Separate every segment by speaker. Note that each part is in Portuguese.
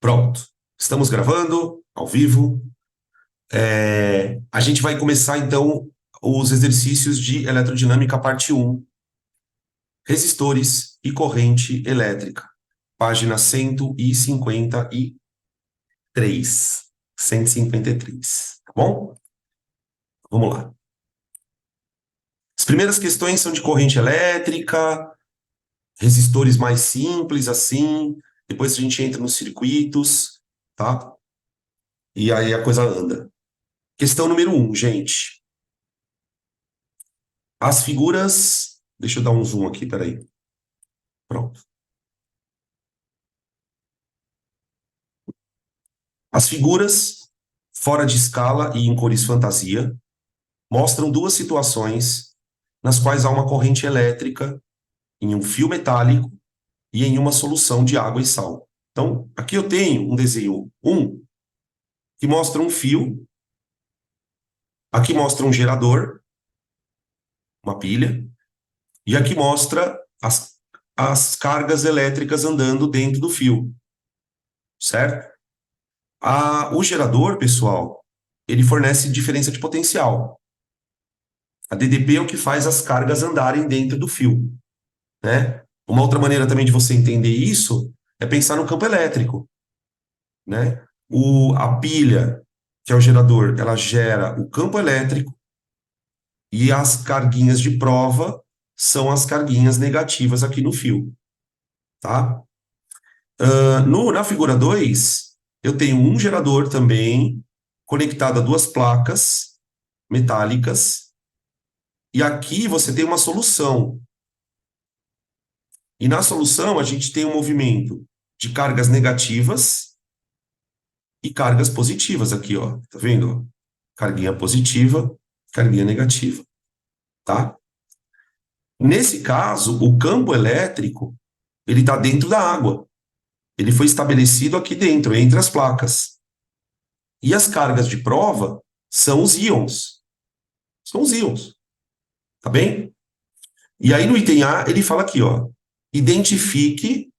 Speaker 1: Pronto. Estamos gravando ao vivo. A gente vai começar, então, os exercícios de eletrodinâmica, parte 1, resistores e corrente elétrica. Página 153. 153, tá bom? Vamos lá. As primeiras questões são de corrente elétrica, resistores mais simples, assim. Depois a gente entra nos circuitos, tá? E aí a coisa anda. Questão número 1, gente. As figuras. Deixa eu dar um zoom aqui, peraí. Pronto. As figuras, fora de escala e em cores fantasia, mostram duas situações nas quais há uma corrente elétrica em um fio metálico e em uma solução de água e sal. Então, aqui eu tenho um desenho 1 que mostra um fio, aqui mostra um gerador, uma pilha, e aqui mostra as cargas elétricas andando dentro do fio, certo? O gerador, pessoal, ele fornece diferença de potencial. A DDP é o que faz as cargas andarem dentro do fio, né? Uma outra maneira também de você entender isso é pensar no campo elétrico, né? A pilha, que é o gerador, ela gera o campo elétrico e as carguinhas de prova são as carguinhas negativas aqui no fio, tá? Na figura 2, eu tenho um gerador também conectado a duas placas metálicas, e aqui você tem uma solução. E na solução a gente tem um movimento de cargas negativas e cargas positivas aqui, ó. Tá vendo? Carguinha positiva, carguinha negativa, tá? Nesse caso, o campo elétrico, ele está dentro da água. Ele foi estabelecido aqui dentro, entre as placas. E as cargas de prova são os íons. São os íons, tá bem? E aí no item A, ele fala aqui, ó. Identifique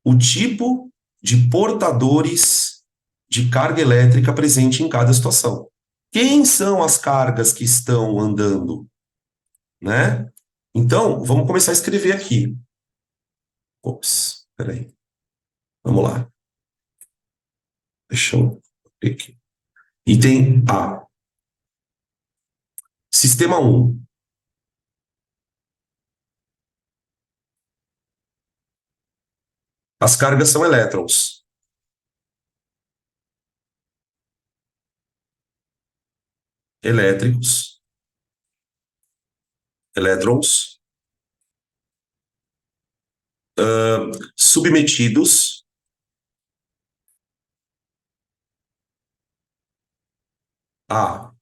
Speaker 1: o tipo de portadores de carga elétrica presente em cada situação. Quem são as cargas que estão andando, né? Então, vamos começar a escrever aqui. Ops, peraí. Vamos lá. Deixa eu ver aqui. Item A. Sistema 1. As cargas são elétrons. Elétricos. Elétrons. Submetidos a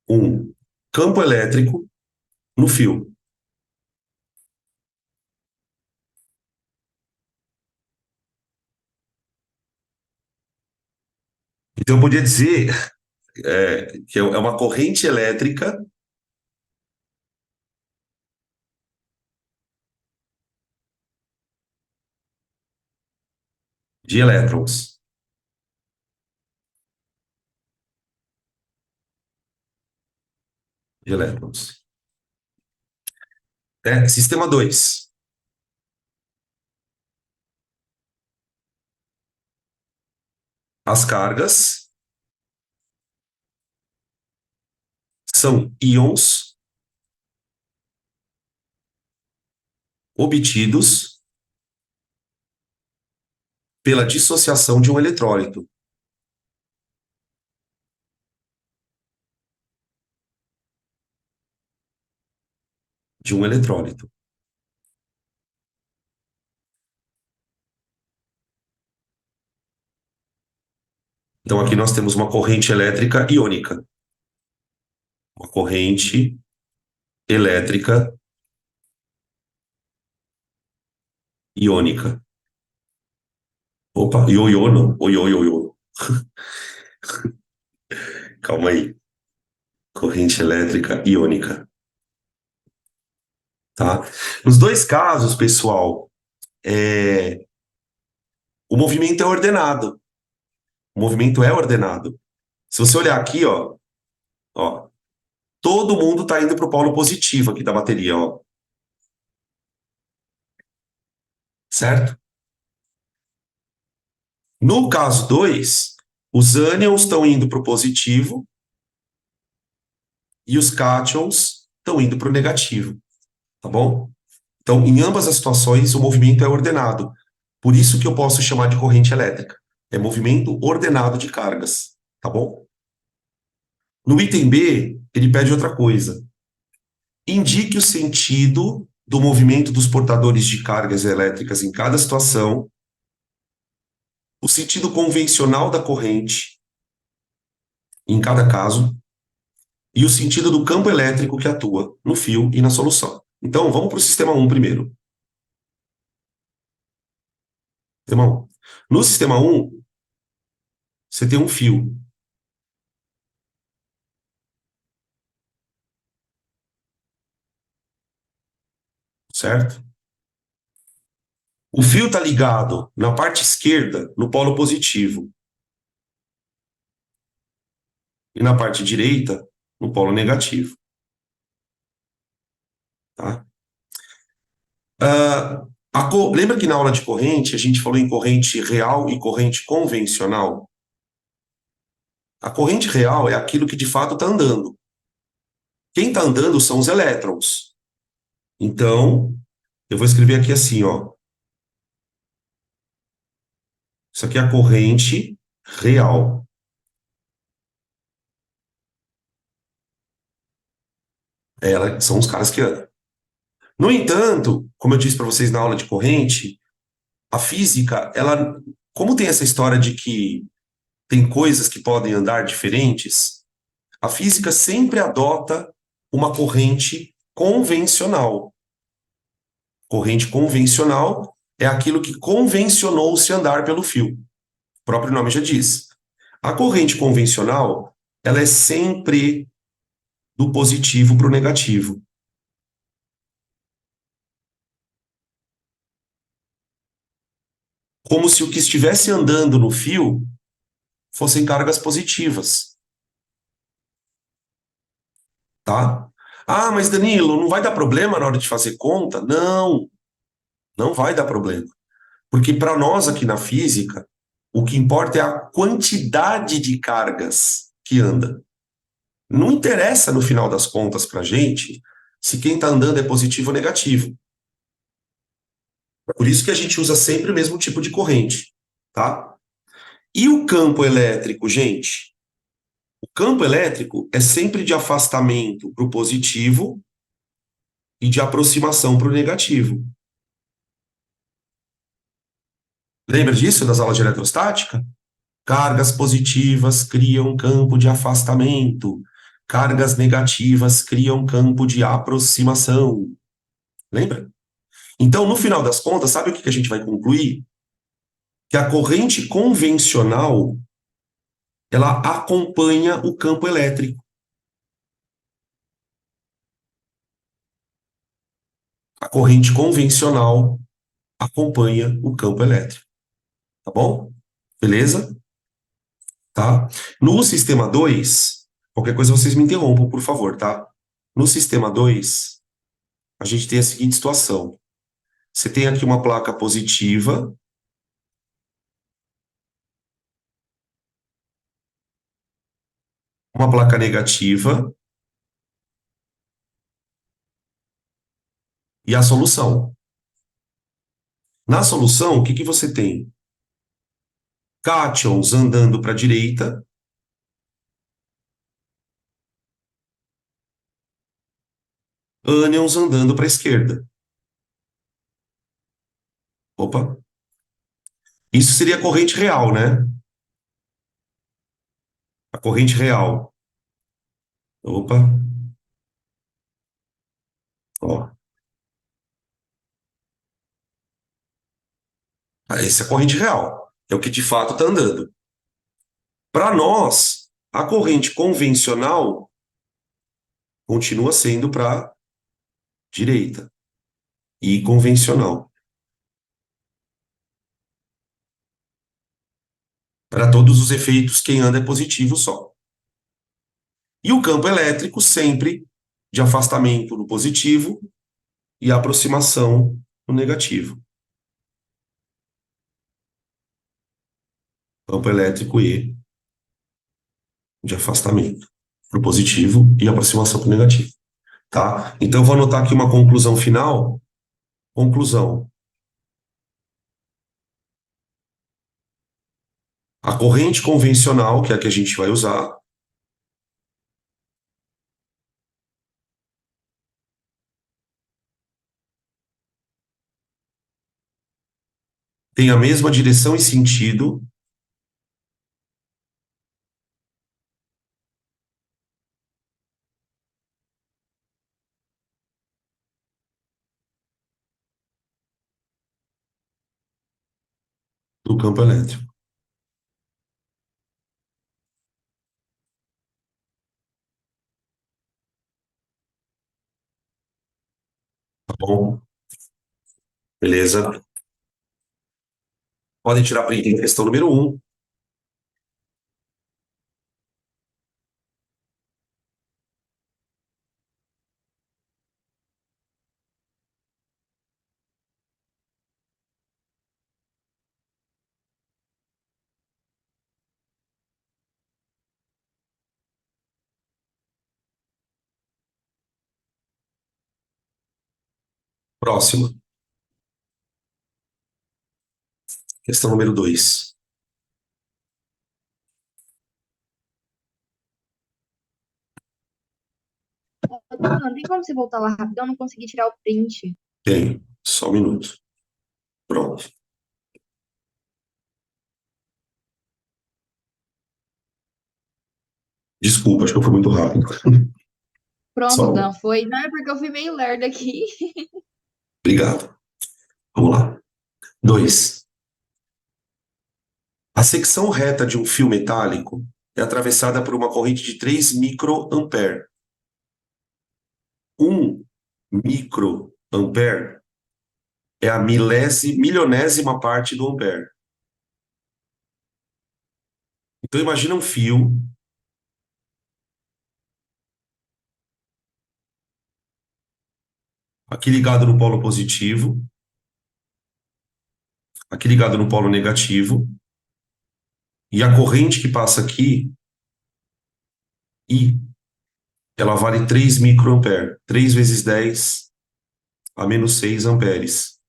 Speaker 1: um campo elétrico no fio. Então, eu podia dizer que é uma corrente elétrica de elétrons. De elétrons. Sistema 2. As cargas são íons obtidos pela dissociação de um eletrólito. De um eletrólito. Então, aqui nós temos uma corrente elétrica iônica. Uma corrente elétrica iônica. Opa, ioiô não. Oiô, ioiô. Calma aí. Corrente elétrica iônica. Tá? Nos dois casos, pessoal, o movimento é ordenado. O movimento é ordenado. Se você olhar aqui, ó, todo mundo está indo para o polo positivo aqui da bateria, ó, certo? No caso 2, os ânions estão indo para o positivo e os cátions estão indo para o negativo, tá bom? Então, em ambas as situações, o movimento é ordenado. Por isso que eu posso chamar de corrente elétrica. É movimento ordenado de cargas, tá bom? No item B, ele pede outra coisa. Indique o sentido do movimento dos portadores de cargas elétricas em cada situação, o sentido convencional da corrente em cada caso e o sentido do campo elétrico que atua no fio e na solução. Então, vamos para o sistema 1 primeiro. Sistema 1. No sistema 1, você tem um fio, certo? O fio está ligado na parte esquerda, no polo positivo, e na parte direita, no polo negativo, tá? Lembra que na aula de corrente a gente falou em corrente real e corrente convencional? A corrente real é aquilo que de fato está andando. Quem está andando são os elétrons. Então, eu vou escrever aqui assim, ó. Isso aqui é a corrente real. São os caras que andam. No entanto, como eu disse para vocês na aula de corrente, a física, ela, como tem essa história de que tem coisas que podem andar diferentes, a física sempre adota uma corrente convencional. Corrente convencional é aquilo que convencionou-se andar pelo fio. O próprio nome já diz. A corrente convencional, ela é sempre do positivo para o negativo. Como se o que estivesse andando no fio fossem cargas positivas, tá? Ah, mas Danilo, não vai dar problema na hora de fazer conta? Não, não vai dar problema. Porque para nós aqui na física, o que importa é a quantidade de cargas que anda. Não interessa no final das contas para a gente se quem está andando é positivo ou negativo. Por isso que a gente usa sempre o mesmo tipo de corrente, tá? E o campo elétrico, gente? O campo elétrico é sempre de afastamento para o positivo e de aproximação para o negativo. Lembra disso das aulas de eletrostática? Cargas positivas criam campo de afastamento. Cargas negativas criam campo de aproximação. Lembra? Então, no final das contas, sabe o que a gente vai concluir? Que a corrente convencional, ela acompanha o campo elétrico. A corrente convencional acompanha o campo elétrico. Tá bom? Beleza? Tá? No sistema 2, qualquer coisa vocês me interrompam, por favor, tá? No sistema 2, a gente tem a seguinte situação. Você tem aqui uma placa positiva, uma placa negativa e a solução. Na solução, o que que você tem? Cátions andando para a direita, ânions andando para a esquerda. Opa, isso seria a corrente real, né? A corrente real. Opa, ó. Essa é a corrente real. É o que de fato está andando. Para nós, a corrente convencional continua sendo para a direita e convencional. Para todos os efeitos, quem anda é positivo só. E o campo elétrico sempre de afastamento no positivo e aproximação no negativo. Campo elétrico E de afastamento para o positivo e aproximação para o negativo. Tá? Então, eu vou anotar aqui uma conclusão final. Conclusão. A corrente convencional, que é a que a gente vai usar, tem a mesma direção e sentido do campo elétrico. Tá bom? Beleza? Podem tirar print em questão número 1. Próxima. Questão número 2.
Speaker 2: Não tem como você voltar lá rapidão? Eu não consegui tirar o print.
Speaker 1: Tem. Só um minuto. Pronto. Desculpa, acho que eu fui muito rápido.
Speaker 2: Pronto,
Speaker 1: Só.
Speaker 2: Dan, foi. Não é porque eu fui meio lerda aqui.
Speaker 1: Obrigado. Vamos lá. 2. A secção reta de um fio metálico é atravessada por uma corrente de 3 microampere. 1 microampere é a milionésima parte do ampere. Então imagina um fio aqui ligado no polo positivo, aqui ligado no polo negativo, e a corrente que passa aqui, I, ela vale 3 microampere. 3 vezes 10 a menos 6 amperes.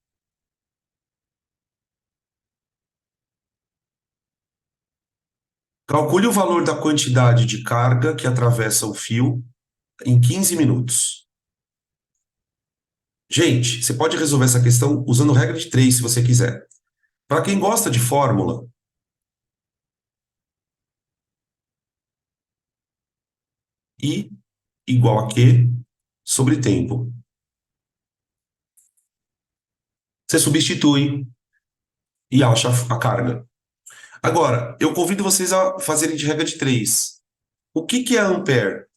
Speaker 1: Calcule o valor da quantidade de carga que atravessa o fio em 15 minutos. Gente, você pode resolver essa questão usando regra de 3, se você quiser. Para quem gosta de fórmula, I igual a Q sobre tempo. Você substitui e acha a carga. Agora, eu convido vocês a fazerem de regra de 3. O que que é ampere?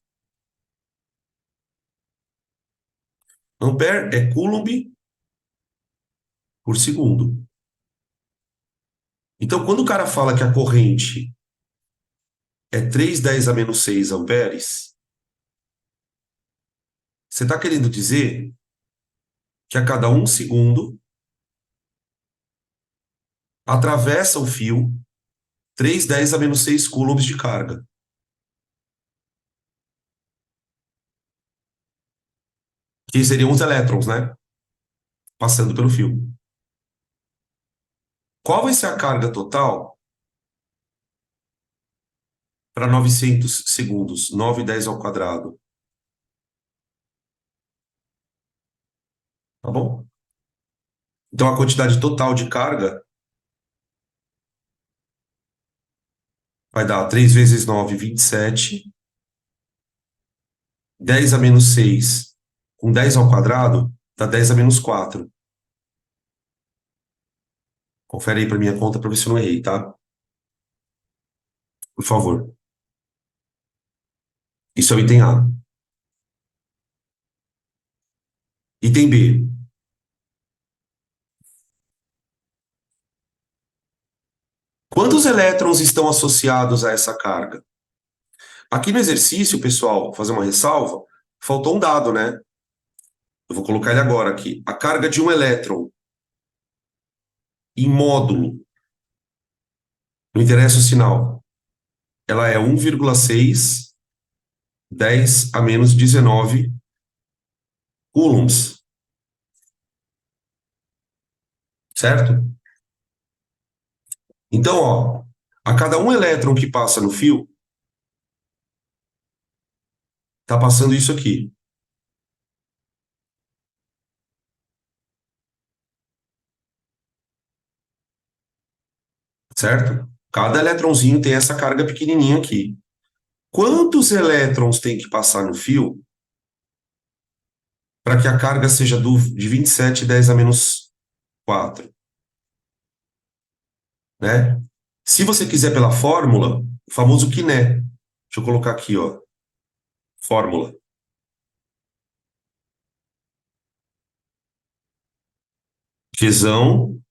Speaker 1: Ampere é coulomb por segundo. Então, quando o cara fala que a corrente é 3 10 a menos 6 amperes, você está querendo dizer que a cada 1 segundo atravessa o fio 3 10 a menos 6 coulombs de carga, que seriam os elétrons, né? Passando pelo fio. Qual vai ser a carga total para 900 segundos? 9 10 ao quadrado. Tá bom? Então, a quantidade total de carga vai dar 3 vezes 9, 27. 10 a menos 6 com 10 ao quadrado dá 10 a menos 4. Confere aí para minha conta para ver se eu não errei, tá? Por favor. Isso é o item A. Item B. Quantos elétrons estão associados a essa carga? Aqui no exercício, pessoal, vou fazer uma ressalva, faltou um dado, né? Eu vou colocar ele agora aqui. A carga de um elétron em módulo, não interessa o sinal, ela é 1,6 10 a menos 19 coulombs, certo? Então, ó, a cada um elétron que passa no fio, tá passando isso aqui, certo? Cada elétronzinho tem essa carga pequenininha aqui. Quantos elétrons tem que passar no fio para que a carga seja de 27 10 a menos 4, né? Se você quiser pela fórmula, o famoso quiné. Deixa eu colocar aqui, ó. Fórmula. Qzão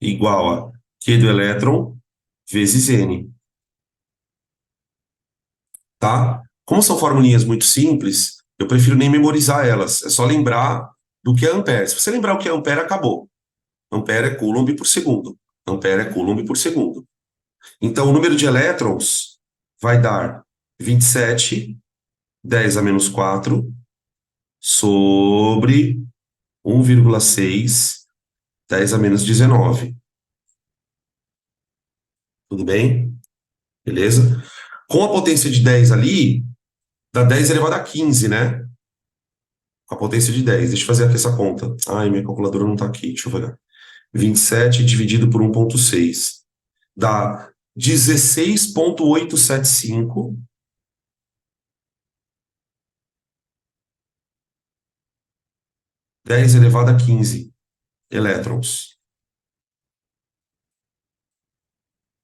Speaker 1: igual a Q do elétron vezes N, tá? Como são formulinhas muito simples, eu prefiro nem memorizar elas. É só lembrar do que é ampere. Se você lembrar o que é ampere, acabou. Ampere é coulomb por segundo. Ampere é coulomb por segundo. Então, o número de elétrons vai dar 27, 10 a menos 4, sobre 1,6, 10 a menos 19. Tudo bem? Beleza? Com a potência de 10 ali, dá 10 elevado a 15, né? Com a potência de 10. Deixa eu fazer aqui essa conta. Ai, minha calculadora não tá aqui. Deixa eu ver. 27 dividido por 1,6. Dá 16,875. 10 elevado a 15 elétrons,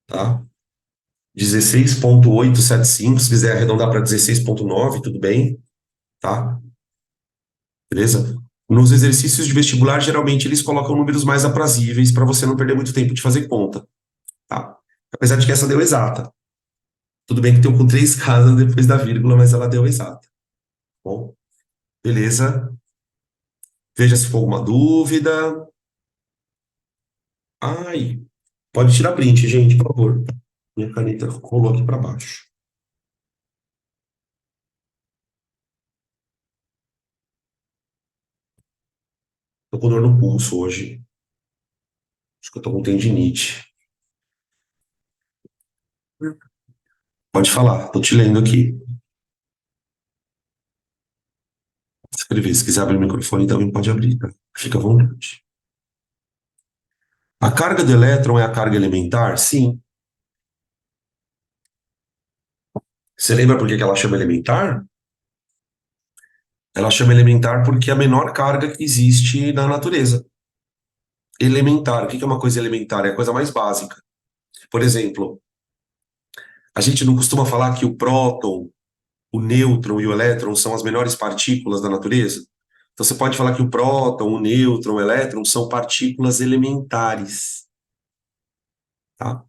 Speaker 1: tá? 16,875, se quiser arredondar para 16,9, tudo bem, tá? Beleza? Nos exercícios de vestibular, geralmente eles colocam números mais aprazíveis para você não perder muito tempo de fazer conta, tá? Apesar de que essa deu exata. Tudo bem que tem com três casas depois da vírgula, mas ela deu exata. Tá bom, beleza? Veja se for alguma dúvida. Ai, pode tirar print, gente, por favor. Minha caneta rolou aqui para baixo. Tô com dor no pulso hoje. Acho que eu tô com tendinite. Pode falar, tô te lendo aqui. Escrever. Se quiser abrir o microfone, também pode abrir, tá? Fica à vontade. A carga do elétron é a carga elementar? Sim. Você lembra por que que ela chama elementar? Ela chama elementar porque é a menor carga que existe na natureza. Elementar. O que que é uma coisa elementar? É a coisa mais básica. Por exemplo, a gente não costuma falar que o próton, o nêutron e o elétron são as menores partículas da natureza? Então você pode falar que o próton, o nêutron, o elétron são partículas elementares, tá?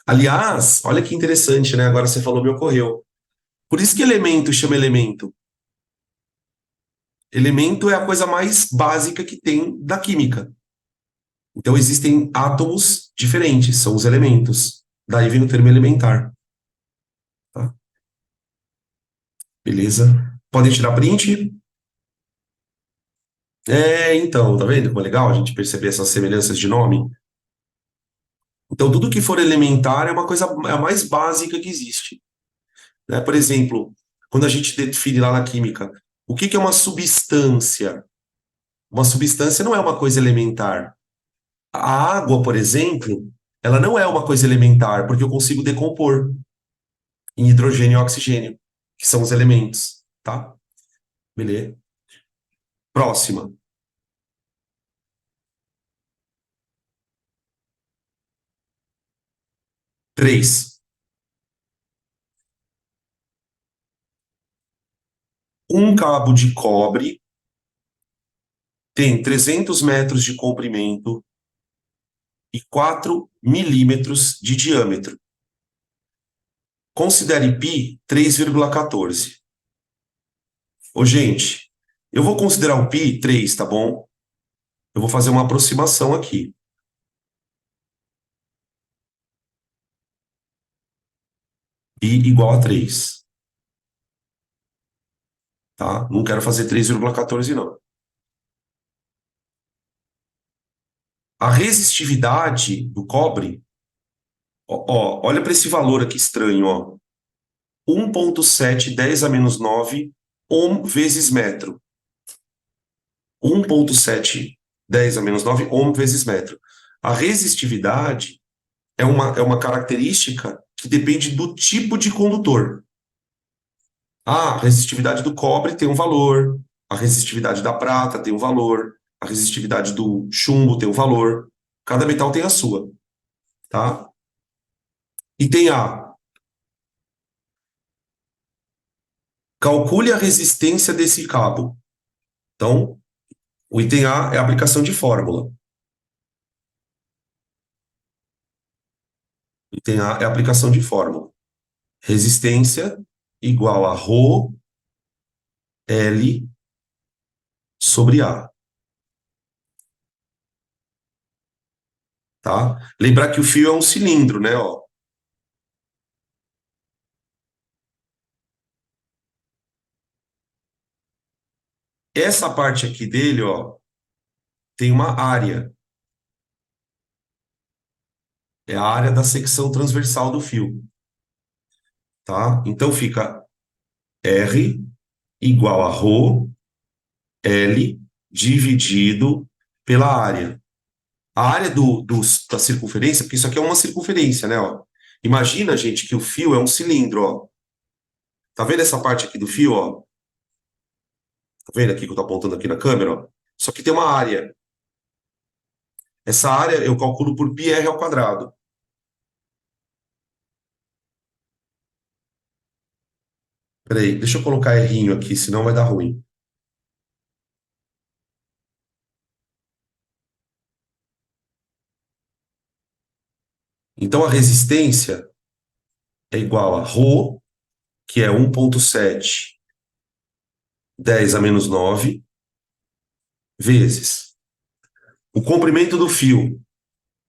Speaker 1: Aliás, olha que interessante, né? Agora você falou, me ocorreu. Por isso que elemento chama elemento. Elemento é a coisa mais básica que tem da química. Então existem átomos diferentes, são os elementos. Daí vem o termo elementar. Tá? Beleza? Podem tirar print? É, então, tá vendo como é legal a gente perceber essas semelhanças de nome? Então, tudo que for elementar é uma coisa é a mais básica que existe, né? Por exemplo, quando a gente define lá na química, o que que é uma substância? Uma substância não é uma coisa elementar. A água, por exemplo, ela não é uma coisa elementar, porque eu consigo decompor em hidrogênio e oxigênio, que são os elementos, tá? Beleza? Próxima. 3. Um cabo de cobre tem 300 metros de comprimento e 4 milímetros de diâmetro. Considere π 3,14. Ô, gente, eu vou considerar o π 3, tá bom? Eu vou fazer uma aproximação aqui. Π igual a 3. Tá? Não quero fazer 3,14, não. A resistividade do cobre, olha para esse valor aqui estranho, ó. 1,7 10 a menos 9 ohm vezes metro. 1,7 10 a menos 9 ohm vezes metro. A resistividade é uma característica que depende do tipo de condutor. A resistividade do cobre tem um valor, a resistividade da prata tem um valor, a resistividade do chumbo tem um valor. Cada metal tem a sua, tá? E tem a... Calcule a resistência desse cabo. Então, o item A é a aplicação de fórmula. O item A é a aplicação de fórmula. Resistência igual a ρ L sobre A. Tá? Lembrar que o fio é um cilindro, né? Ó. Essa parte aqui dele, ó, tem uma área. É a área da secção transversal do fio. Tá? Então fica R igual a ρ L dividido pela área. A área da circunferência, porque isso aqui é uma circunferência, né? Ó. Imagina, gente, que o fio é um cilindro, ó. Tá vendo essa parte aqui do fio, ó? Tá vendo aqui que eu tô apontando aqui na câmera, ó? Isso aqui tem uma área. Essa área eu calculo por πr ao quadrado. Peraí, deixa eu colocar errinho aqui, senão vai dar ruim. Então a resistência é igual a ρ, que é 1,7 10 a menos 9, vezes o comprimento do fio,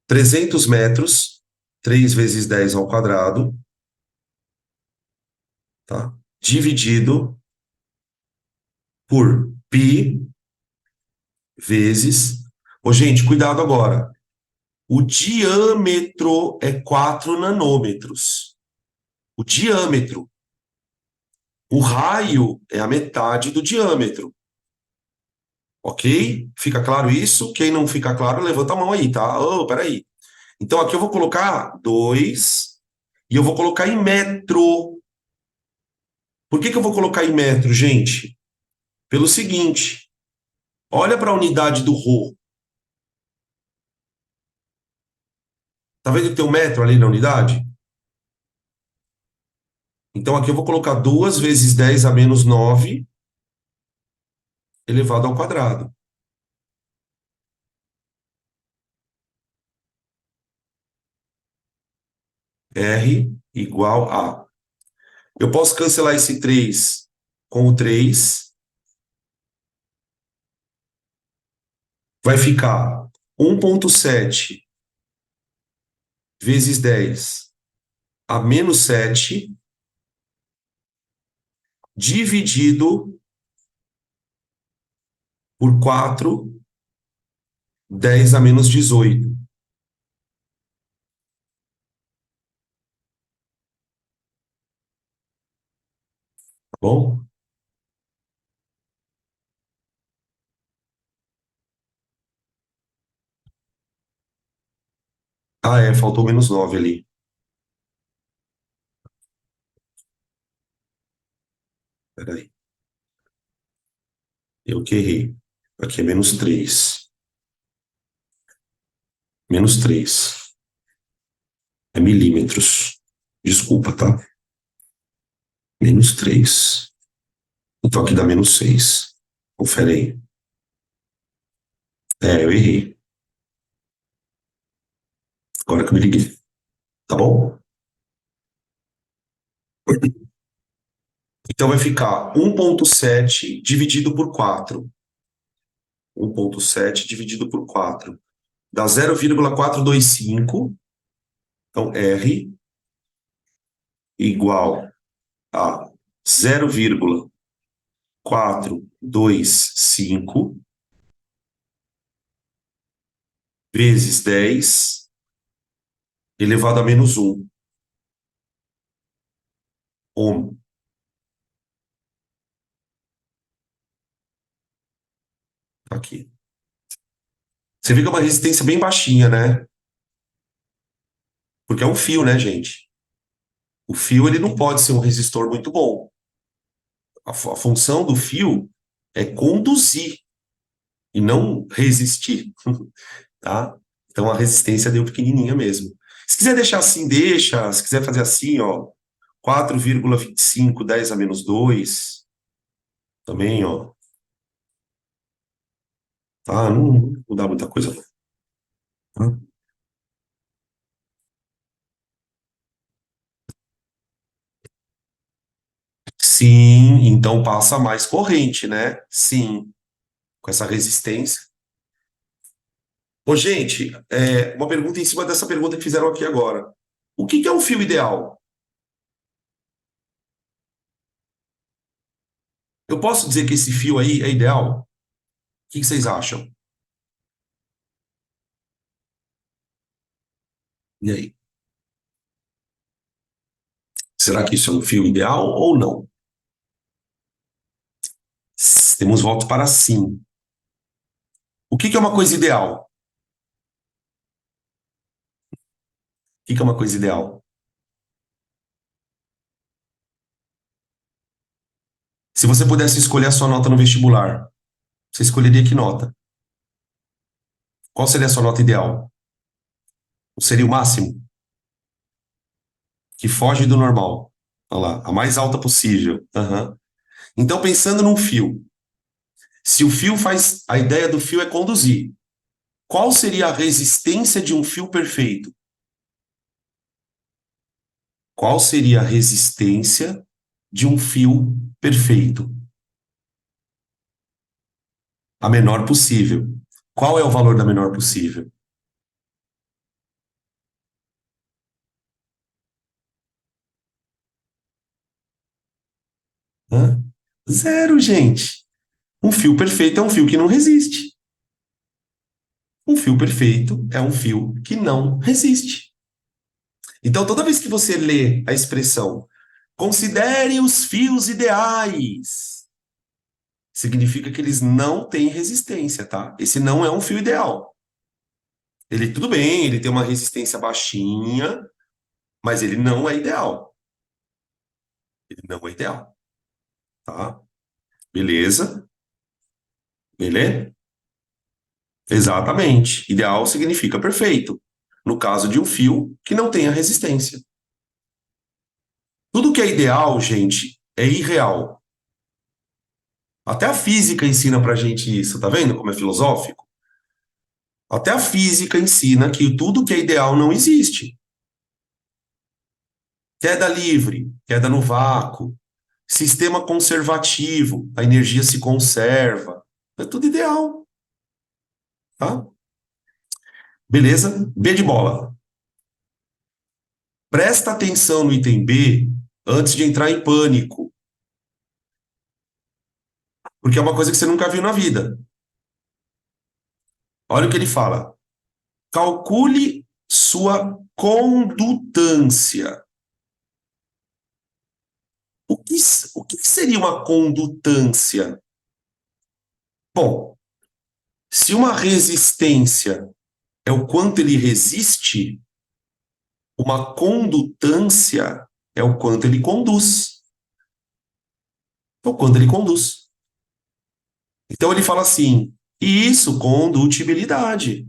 Speaker 1: 300 metros, 3 vezes 10 ao quadrado, tá? Dividido por π vezes... Ô, gente, cuidado agora. O diâmetro é 4 nanômetros. O diâmetro. O raio é a metade do diâmetro. Ok? Fica claro isso? Quem não fica claro, levanta a mão aí, tá? Oh, peraí. Então aqui eu vou colocar 2 e eu vou colocar em metro. Por que que eu vou colocar em metro, gente? Pelo seguinte, olha para a unidade do ρ. Tá vendo que tem um metro ali na unidade? Então aqui eu vou colocar 2 vezes 10 a menos 9 elevado ao quadrado. R igual a... Eu posso cancelar esse 3 com o 3. Vai ficar 1,7 vezes 10 a menos 7 dividido por 4, 10 a menos 18. Tá bom? Ah, é, faltou menos 9 ali. Peraí. Eu que errei. Aqui é menos 3. Menos 3. É milímetros. Desculpa, tá? Menos 3. Então aqui dá menos 6. Confere aí. É, eu errei. Agora que eu me liguei. Tá bom? Então vai ficar 1,7 dividido por 4. 1,7 dividido por 4. Dá 0,425. Então, R igual a 0,425 vezes 10 elevado a menos 1 ohm. Aqui. Você vê que é uma resistência bem baixinha, né? Porque é um fio, né, gente? O fio ele não pode ser um resistor muito bom. A função do fio é conduzir e não resistir, tá? Então a resistência deu pequenininha mesmo. Se quiser deixar assim, deixa. Se quiser fazer assim, ó, 4,25, 10 a menos 2, também, ó, tá? Não dá muita coisa, não. Tá? Sim, então passa mais corrente, né? Sim, com essa resistência. Ô, gente, uma pergunta em cima dessa pergunta que fizeram aqui agora. O que que é um fio ideal? Eu posso dizer que esse fio aí é ideal? O que que vocês acham? E aí? Será que isso é um fio ideal ou não? Temos voto para sim. O que que é uma coisa ideal? O que que é uma coisa ideal? Se você pudesse escolher a sua nota no vestibular, você escolheria que nota? Qual seria a sua nota ideal? Seria o máximo? Que foge do normal. Olha lá, a mais alta possível. Aham. Então, pensando num fio, se o fio faz. A ideia do fio é conduzir. Qual seria a resistência de um fio perfeito? Qual seria a resistência de um fio perfeito? A menor possível. Qual é o valor da menor possível? Hã? Zero, gente. Um fio perfeito é um fio que não resiste. Um fio perfeito é um fio que não resiste. Então, toda vez que você lê a expressão considere os fios ideais, significa que eles não têm resistência, tá? Esse não é um fio ideal. Ele, tudo bem, ele tem uma resistência baixinha, mas ele não é ideal. Ele não é ideal, tá? Beleza? Beleza? Exatamente. Ideal significa perfeito. No caso de um fio que não tenha resistência. Tudo que é ideal, gente, é irreal. Até a física ensina pra gente isso, tá vendo como é filosófico? Até a física ensina que tudo que é ideal não existe. Queda livre, queda no vácuo, sistema conservativo, a energia se conserva. É tudo ideal, tá? Beleza? B de bola. Presta atenção no item B antes de entrar em pânico, porque é uma coisa que você nunca viu na vida. Olha o que ele fala. Calcule sua condutância. O que seria uma condutância? Bom, se uma resistência é o quanto ele resiste, uma condutância é o quanto ele conduz. É o quanto ele conduz. Então ele fala assim, e isso, condutibilidade.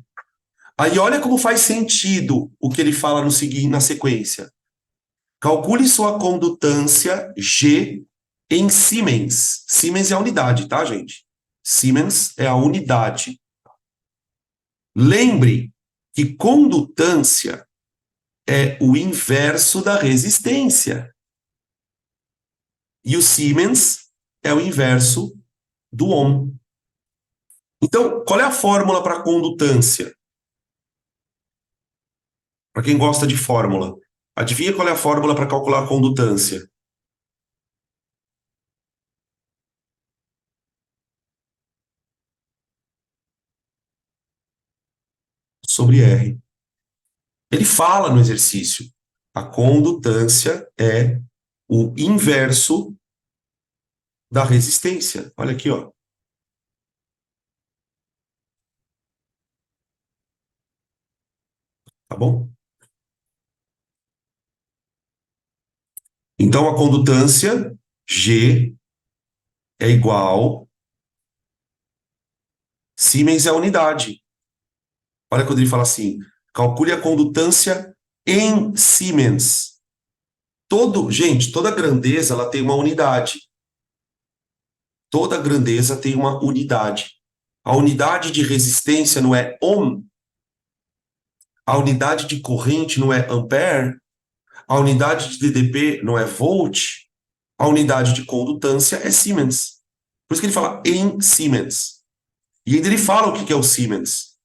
Speaker 1: Aí olha como faz sentido o que ele fala no seguinte, na sequência. Calcule sua condutância G em Siemens. Siemens é a unidade, tá, gente? Siemens é a unidade. Lembre que condutância é o inverso da resistência. E o Siemens é o inverso do ohm. Então, qual é a fórmula para condutância? Para quem gosta de fórmula. Adivinha qual é a fórmula para calcular a condutância? Sobre R. Ele fala no exercício. A condutância é o inverso da resistência. Olha aqui, ó. Tá bom? Então, a condutância, G, é igual. Siemens é a unidade. Olha quando ele fala assim: calcule a condutância em Siemens. Gente, toda grandeza ela tem uma unidade. Toda grandeza tem uma unidade. A unidade de resistência não é ohm, a unidade de corrente não é ampere, a unidade de DDP não é volt, a unidade de condutância é Siemens. Por isso que ele fala em Siemens. E ainda ele fala o que é o Siemens.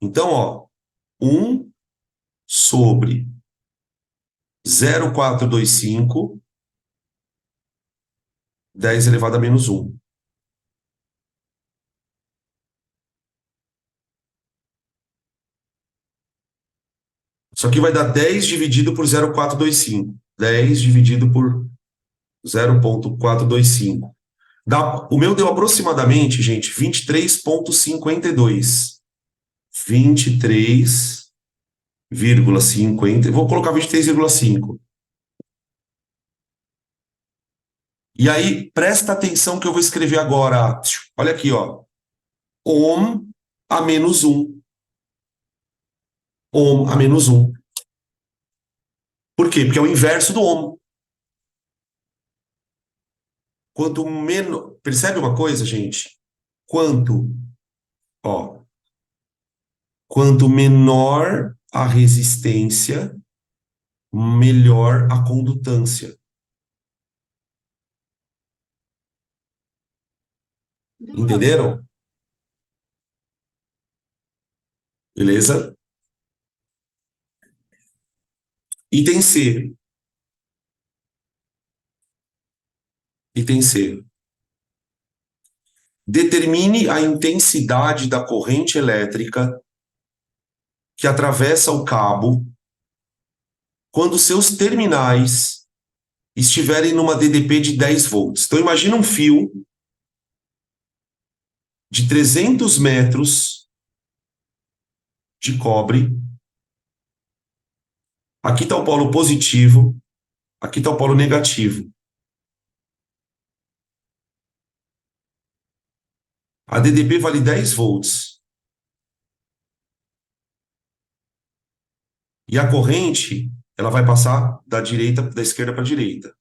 Speaker 1: Então, ó, 1 sobre 0,425, 10 elevado a menos 1. Isso aqui vai dar 10 dividido por 0,425. 10 dividido por 0,425. O meu deu aproximadamente, gente, 23,52. 23,50. Vou colocar 23,5. E aí, presta atenção que eu vou escrever agora. Olha aqui, ó. Ohm a menos 1. Ohm a menos 1. Por quê? Porque é o inverso do ohm. Quanto menos. Percebe uma coisa, gente? Quanto, ó, quanto menor a resistência, melhor a condutância. Entenderam? Beleza? Item C. Item C. Determine a intensidade da corrente elétrica que atravessa o cabo quando seus terminais estiverem numa DDP de 10 volts. Então, imagina um fio de 300 metros de cobre. Aqui está o polo positivo, aqui está o polo negativo. A DDP vale 10 volts. E a corrente, ela vai passar da esquerda para a direita.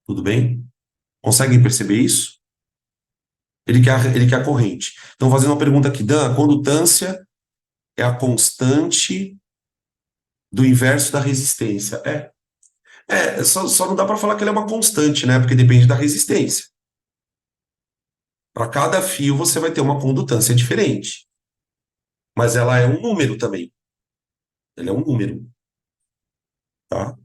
Speaker 1: Tudo bem? Conseguem perceber isso? Ele quer a corrente. Então, fazendo uma pergunta aqui, Dan, a condutância é a constante do inverso da resistência. Só não dá para falar que ela é uma constante, né? Porque depende da resistência. Para cada fio, você vai ter uma condutância diferente. Mas ela é um número também. Ela é um número, tá?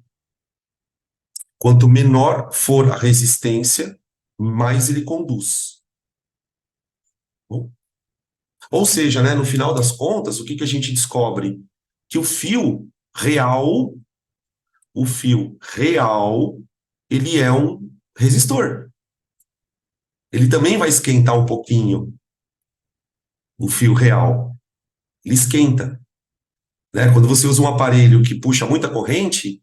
Speaker 1: Quanto menor for a resistência, mais ele conduz. Bom, ou seja, né, no final das contas, o que a gente descobre? Que o fio real, ele é um resistor. Ele também vai esquentar um pouquinho, o fio real. Ele esquenta, né? Quando você usa um aparelho que puxa muita corrente,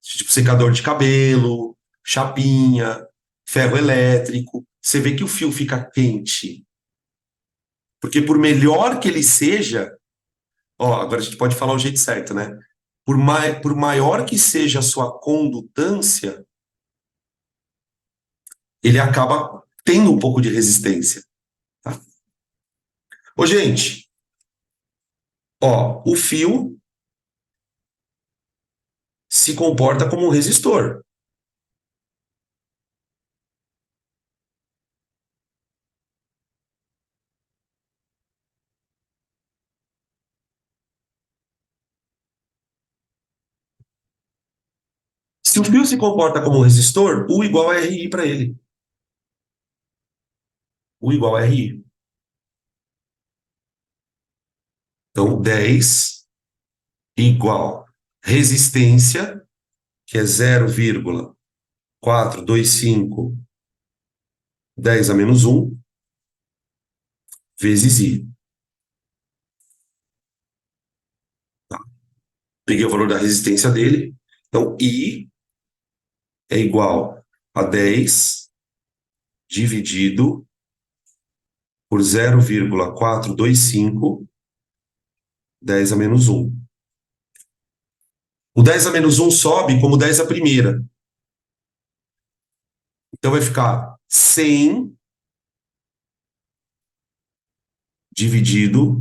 Speaker 1: tipo secador de cabelo, chapinha, ferro elétrico, você vê que o fio fica quente. Porque por melhor que ele seja, ó, agora a gente pode falar o jeito certo, né? Por maior que seja a sua condutância, ele acaba tendo um pouco de resistência, tá? Ô, gente, ó, o fio se comporta como um resistor. Se o fio se comporta como um resistor, U igual a RI para ele. U igual a RI. Então, 10 igual resistência, que é 0,425 10 a menos 1, vezes I. Tá? Peguei o valor da resistência dele. Então, I é igual a 10 dividido por 0,425 10 a menos 1. O 10 a menos 1 sobe como 10 a primeira. Então vai ficar 100 dividido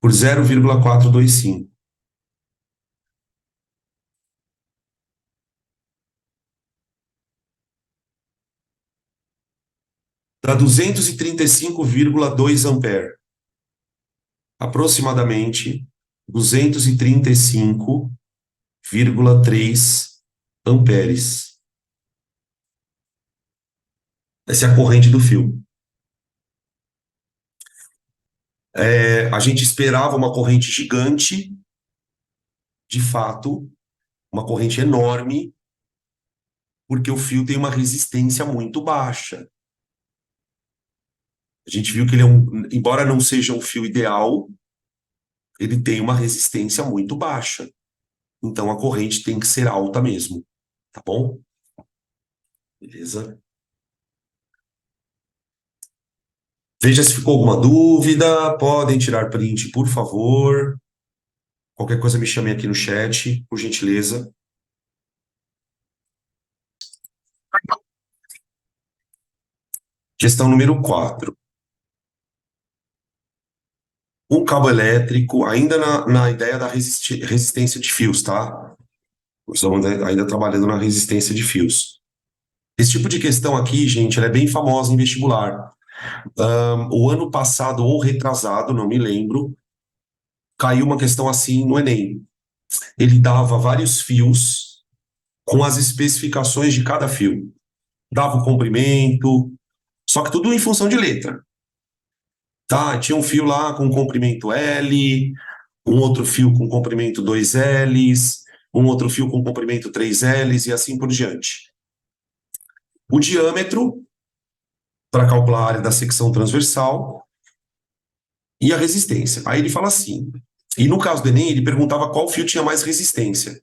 Speaker 1: por 0,425. Dá 235,2 ampere. Aproximadamente 235,3 amperes. Essa é a corrente do fio. A gente esperava uma corrente gigante, de fato, uma corrente enorme, porque o fio tem uma resistência muito baixa. A gente viu que ele embora não seja um fio ideal, ele tem uma resistência muito baixa. Então a corrente tem que ser alta mesmo, tá bom? Beleza? Veja se ficou alguma dúvida, podem tirar print, por favor. Qualquer coisa me chame aqui no chat, por gentileza. Questão número 4. Um cabo elétrico, ainda na ideia da resistência de fios, tá? Estamos ainda trabalhando na resistência de fios. Esse tipo de questão aqui, gente, ela é bem famosa em vestibular. O ano passado ou retrasado, não me lembro, caiu uma questão assim no Enem. Ele dava vários fios com as especificações de cada fio. Dava o comprimento, só que tudo em função de letra. Tá, tinha um fio lá com comprimento L, um outro fio com comprimento 2Ls, um outro fio com comprimento 3Ls e assim por diante. O diâmetro, para calcular a área da secção transversal, e a resistência. Aí ele fala assim, e no caso do Enem, ele perguntava qual fio tinha mais resistência.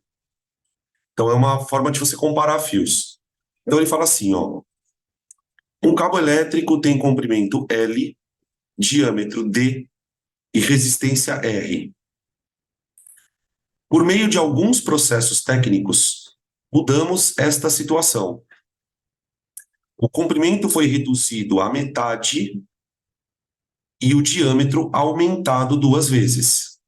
Speaker 1: Então é uma forma de você comparar fios. Então ele fala assim, ó, um cabo elétrico tem comprimento L, diâmetro D e resistência R. Por meio de alguns processos técnicos, mudamos esta situação. O comprimento foi reduzido à metade e o diâmetro aumentado 2 vezes.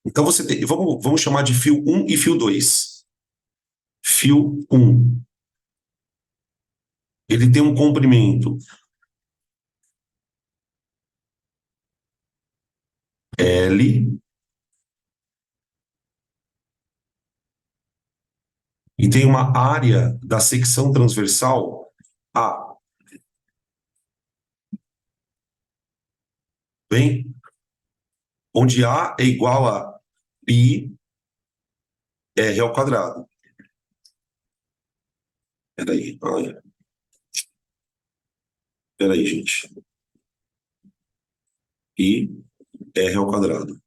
Speaker 1: Então você tem, vamos chamar de fio 1 e fio 2. Fio 1. Ele tem um comprimento L e tem uma área da secção transversal A. Bem, onde A é igual a π R ao quadrado. Peraí, peraí, gente. π R ao quadrado.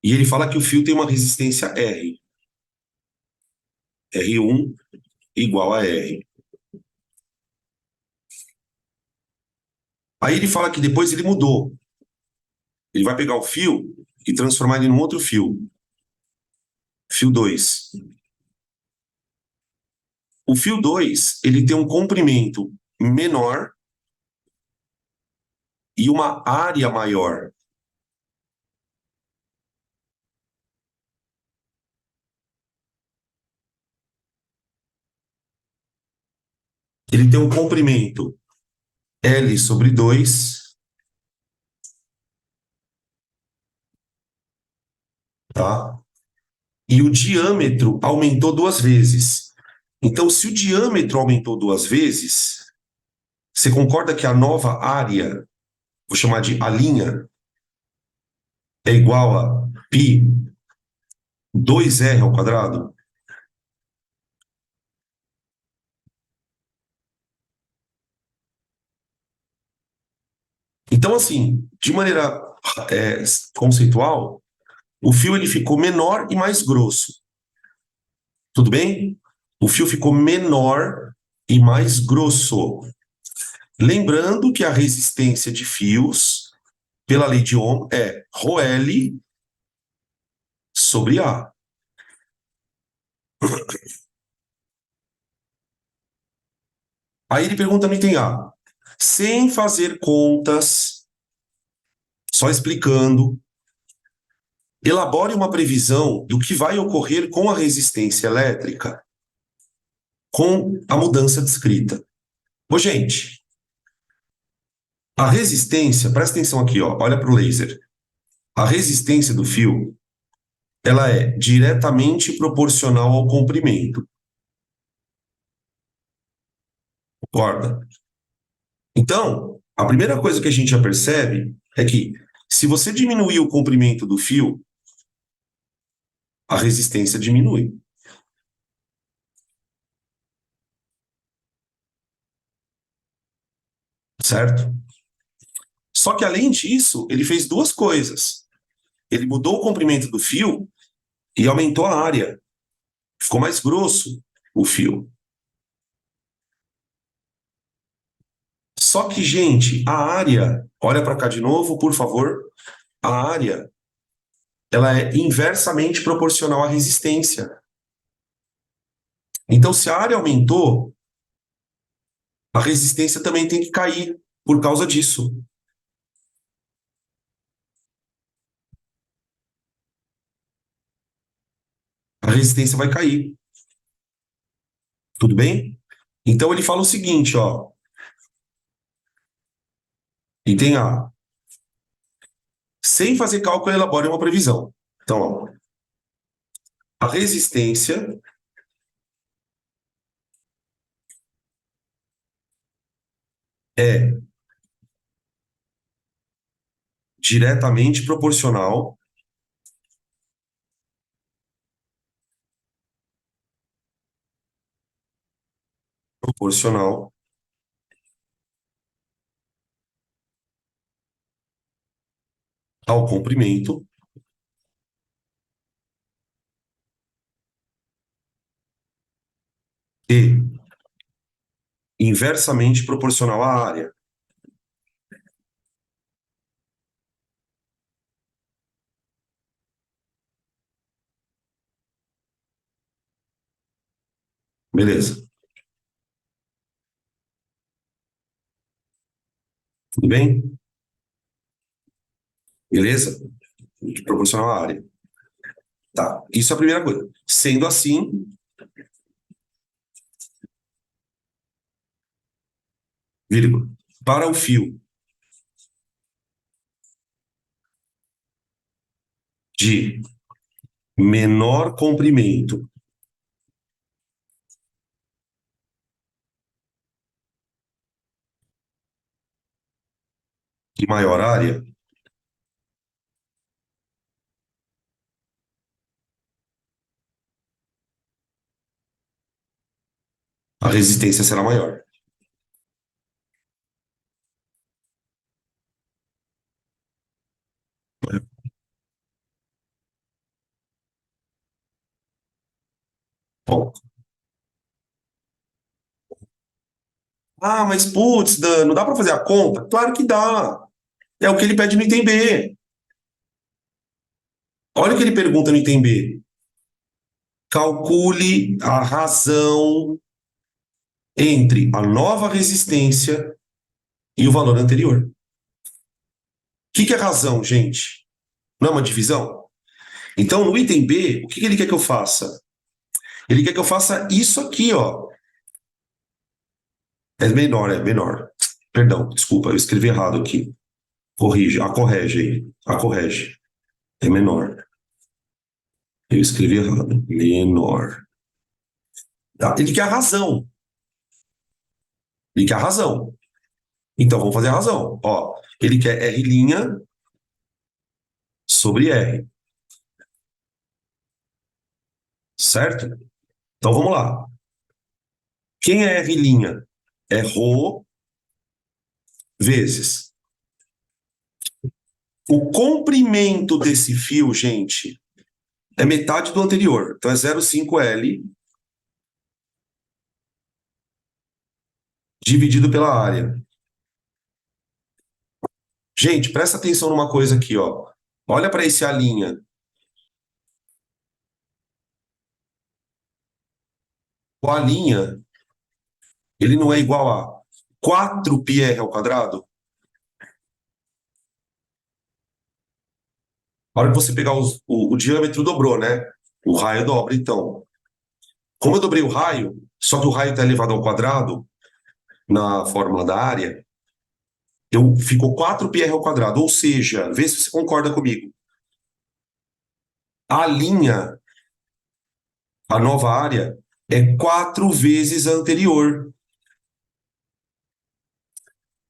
Speaker 1: E ele fala que o fio tem uma resistência R. R1 igual a R. Aí ele fala que depois ele mudou. Ele vai pegar o fio e transformar ele num outro fio. Fio 2. O fio 2, ele tem um comprimento menor e uma área maior. ele tem um comprimento L sobre 2, tá? E o diâmetro aumentou 2 vezes. Então, se o diâmetro aumentou 2 vezes, você concorda que a nova área, vou chamar de a linha, é igual a π 2r ao quadrado? Então, assim, de maneira conceitual, o fio ele ficou menor e mais grosso. Tudo bem? O fio ficou menor e mais grosso. Lembrando que a resistência de fios, pela lei de Ohm, é ρL sobre A. Aí ele pergunta no item A, sem fazer contas, só explicando, elabore uma previsão do que vai ocorrer com a resistência elétrica com a mudança descrita. Ô, gente, a resistência, presta atenção aqui, ó, olha para o laser. A resistência do fio, ela é diretamente proporcional ao comprimento. Concorda? Então, a primeira coisa que a gente já percebe é que se você diminuir o comprimento do fio, a resistência diminui. Certo? Só que além disso, ele fez duas coisas. Ele mudou o comprimento do fio e aumentou a área. Ficou mais grosso o fio. Só que, gente, a área, olha para cá de novo, por favor. A área, ela é inversamente proporcional à resistência. Então, se a área aumentou, a resistência também tem que cair por causa disso. A resistência vai cair. Tudo bem? Então ele fala o seguinte, ó. Item A. Sem fazer cálculo, elabore uma previsão. Então, ó, a resistência é diretamente proporcional ao comprimento e inversamente proporcional à área. Beleza. Tudo bem? Beleza? Proporcional à área. Tá. Isso é a primeira coisa. Sendo assim, vírgula, para o fio de menor comprimento e maior área, a resistência será maior. Bom. Ah, mas putz, Dan, não dá para fazer a conta? Claro que dá. É o que ele pede no item B. Olha o que ele pergunta no item B. Calcule a razão entre a nova resistência e o valor anterior. O que é razão, gente? Não é uma divisão? Então, no item B, o que ele quer que eu faça? Ele quer que eu faça isso aqui, ó. É menor, é menor. Perdão, desculpa, eu escrevi errado aqui. Corrige, acorrege aí. Acorrege. É menor. Eu escrevi errado. Menor. Tá? Ele quer a razão. Ele quer a razão. Então, vamos fazer a razão. Ó, ele quer R' sobre R. Certo? Então, vamos lá. Quem é R'? É Rho vezes. O comprimento desse fio, gente, é metade do anterior. Então, é 0,5L dividido pela área. Gente, presta atenção numa coisa aqui, ó. Olha para esse A'. O A', ele não é igual a 4πr ao quadrado? A hora que você pegar o diâmetro dobrou, né? O raio dobra, então. Como eu dobrei o raio, só que o raio está elevado ao quadrado, na fórmula da área, ficou 4πr ao quadrado. Ou seja, vê se você concorda comigo. A linha, a nova área, é 4 vezes a anterior.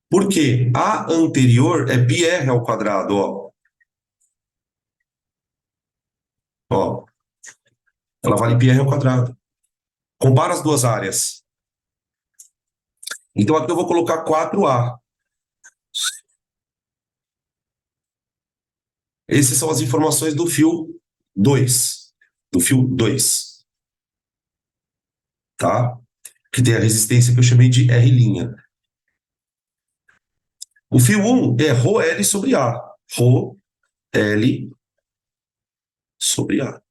Speaker 1: Por quê? A anterior é πr ao quadrado, ó. Ó, ela vale πr ao quadrado. Compara as duas áreas. Então aqui eu vou colocar 4A. Essas são as informações do fio 2. Do fio 2. Tá? Que tem a resistência que eu chamei de R'. O fio 1 é ρL sobre A. ρL sobre A.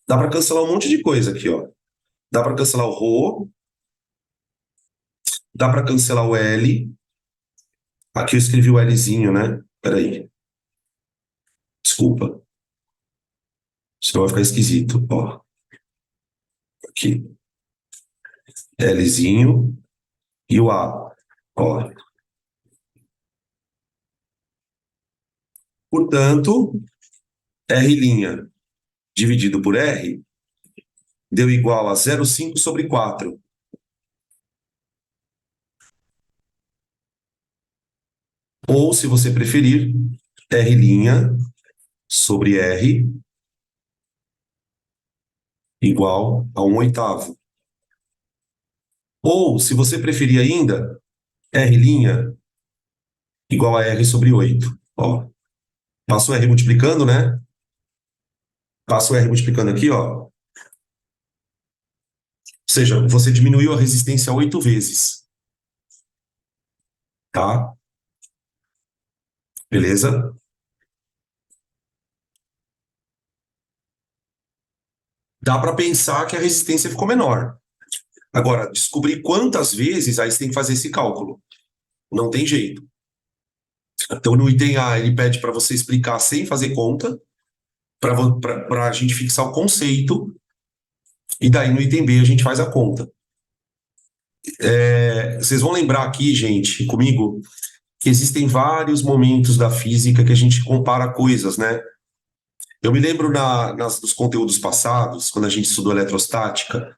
Speaker 1: Dá para cancelar um monte de coisa aqui, ó. Dá para cancelar o ρ, dá para cancelar o L. Aqui eu escrevi o Lzinho, né? Peraí. Desculpa. Senão vai ficar esquisito. Ó. Aqui. Lzinho e o A. Ó. Portanto, R' dividido por R deu igual a 0,5 sobre 4. Ou, se você preferir, R' sobre R igual a 1/8. Ou, se você preferir ainda, R' igual a R sobre 8. Ó, passo R multiplicando, né? Passo R multiplicando aqui, ó. Ou seja, você diminuiu a resistência 8 vezes. Tá? Beleza? Dá para pensar que a resistência ficou menor. Agora, descobrir quantas vezes, aí você tem que fazer esse cálculo. Não tem jeito. Então, no item A, ele pede para você explicar sem fazer conta, para a gente fixar o conceito, e daí no item B a gente faz a conta. Vocês vão lembrar aqui, gente, comigo, que existem vários momentos da física que a gente compara coisas, né? Eu me lembro nos conteúdos passados, quando a gente estudou eletrostática,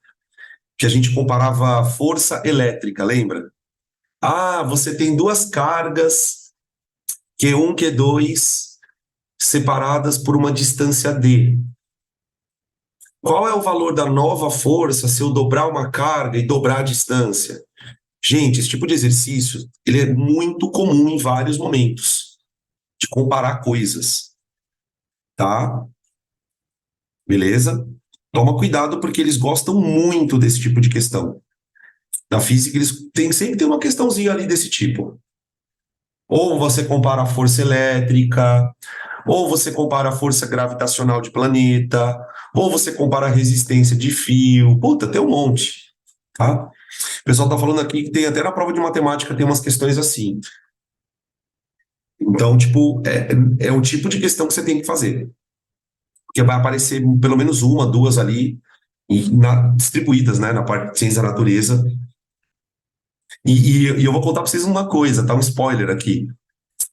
Speaker 1: que a gente comparava força elétrica, lembra? Ah, você tem duas cargas, Q1, Q2, separadas por uma distância D. Qual é o valor da nova força se eu dobrar uma carga e dobrar a distância? Gente, esse tipo de exercício, ele é muito comum em vários momentos, de comparar coisas, tá? Beleza? Toma cuidado porque eles gostam muito desse tipo de questão. Na física, sempre tem uma questãozinha ali desse tipo. Ou você compara a força elétrica, ou você compara a força gravitacional de planeta, ou você compara a resistência de fio. Puta, tem um monte, tá? O pessoal tá falando aqui que tem até na prova de matemática tem umas questões assim. Então, tipo, é um tipo de questão que você tem que fazer. Porque vai aparecer pelo menos uma, duas ali, distribuídas, né, na parte de ciência da natureza. E eu vou contar para vocês uma coisa, tá? Um spoiler aqui.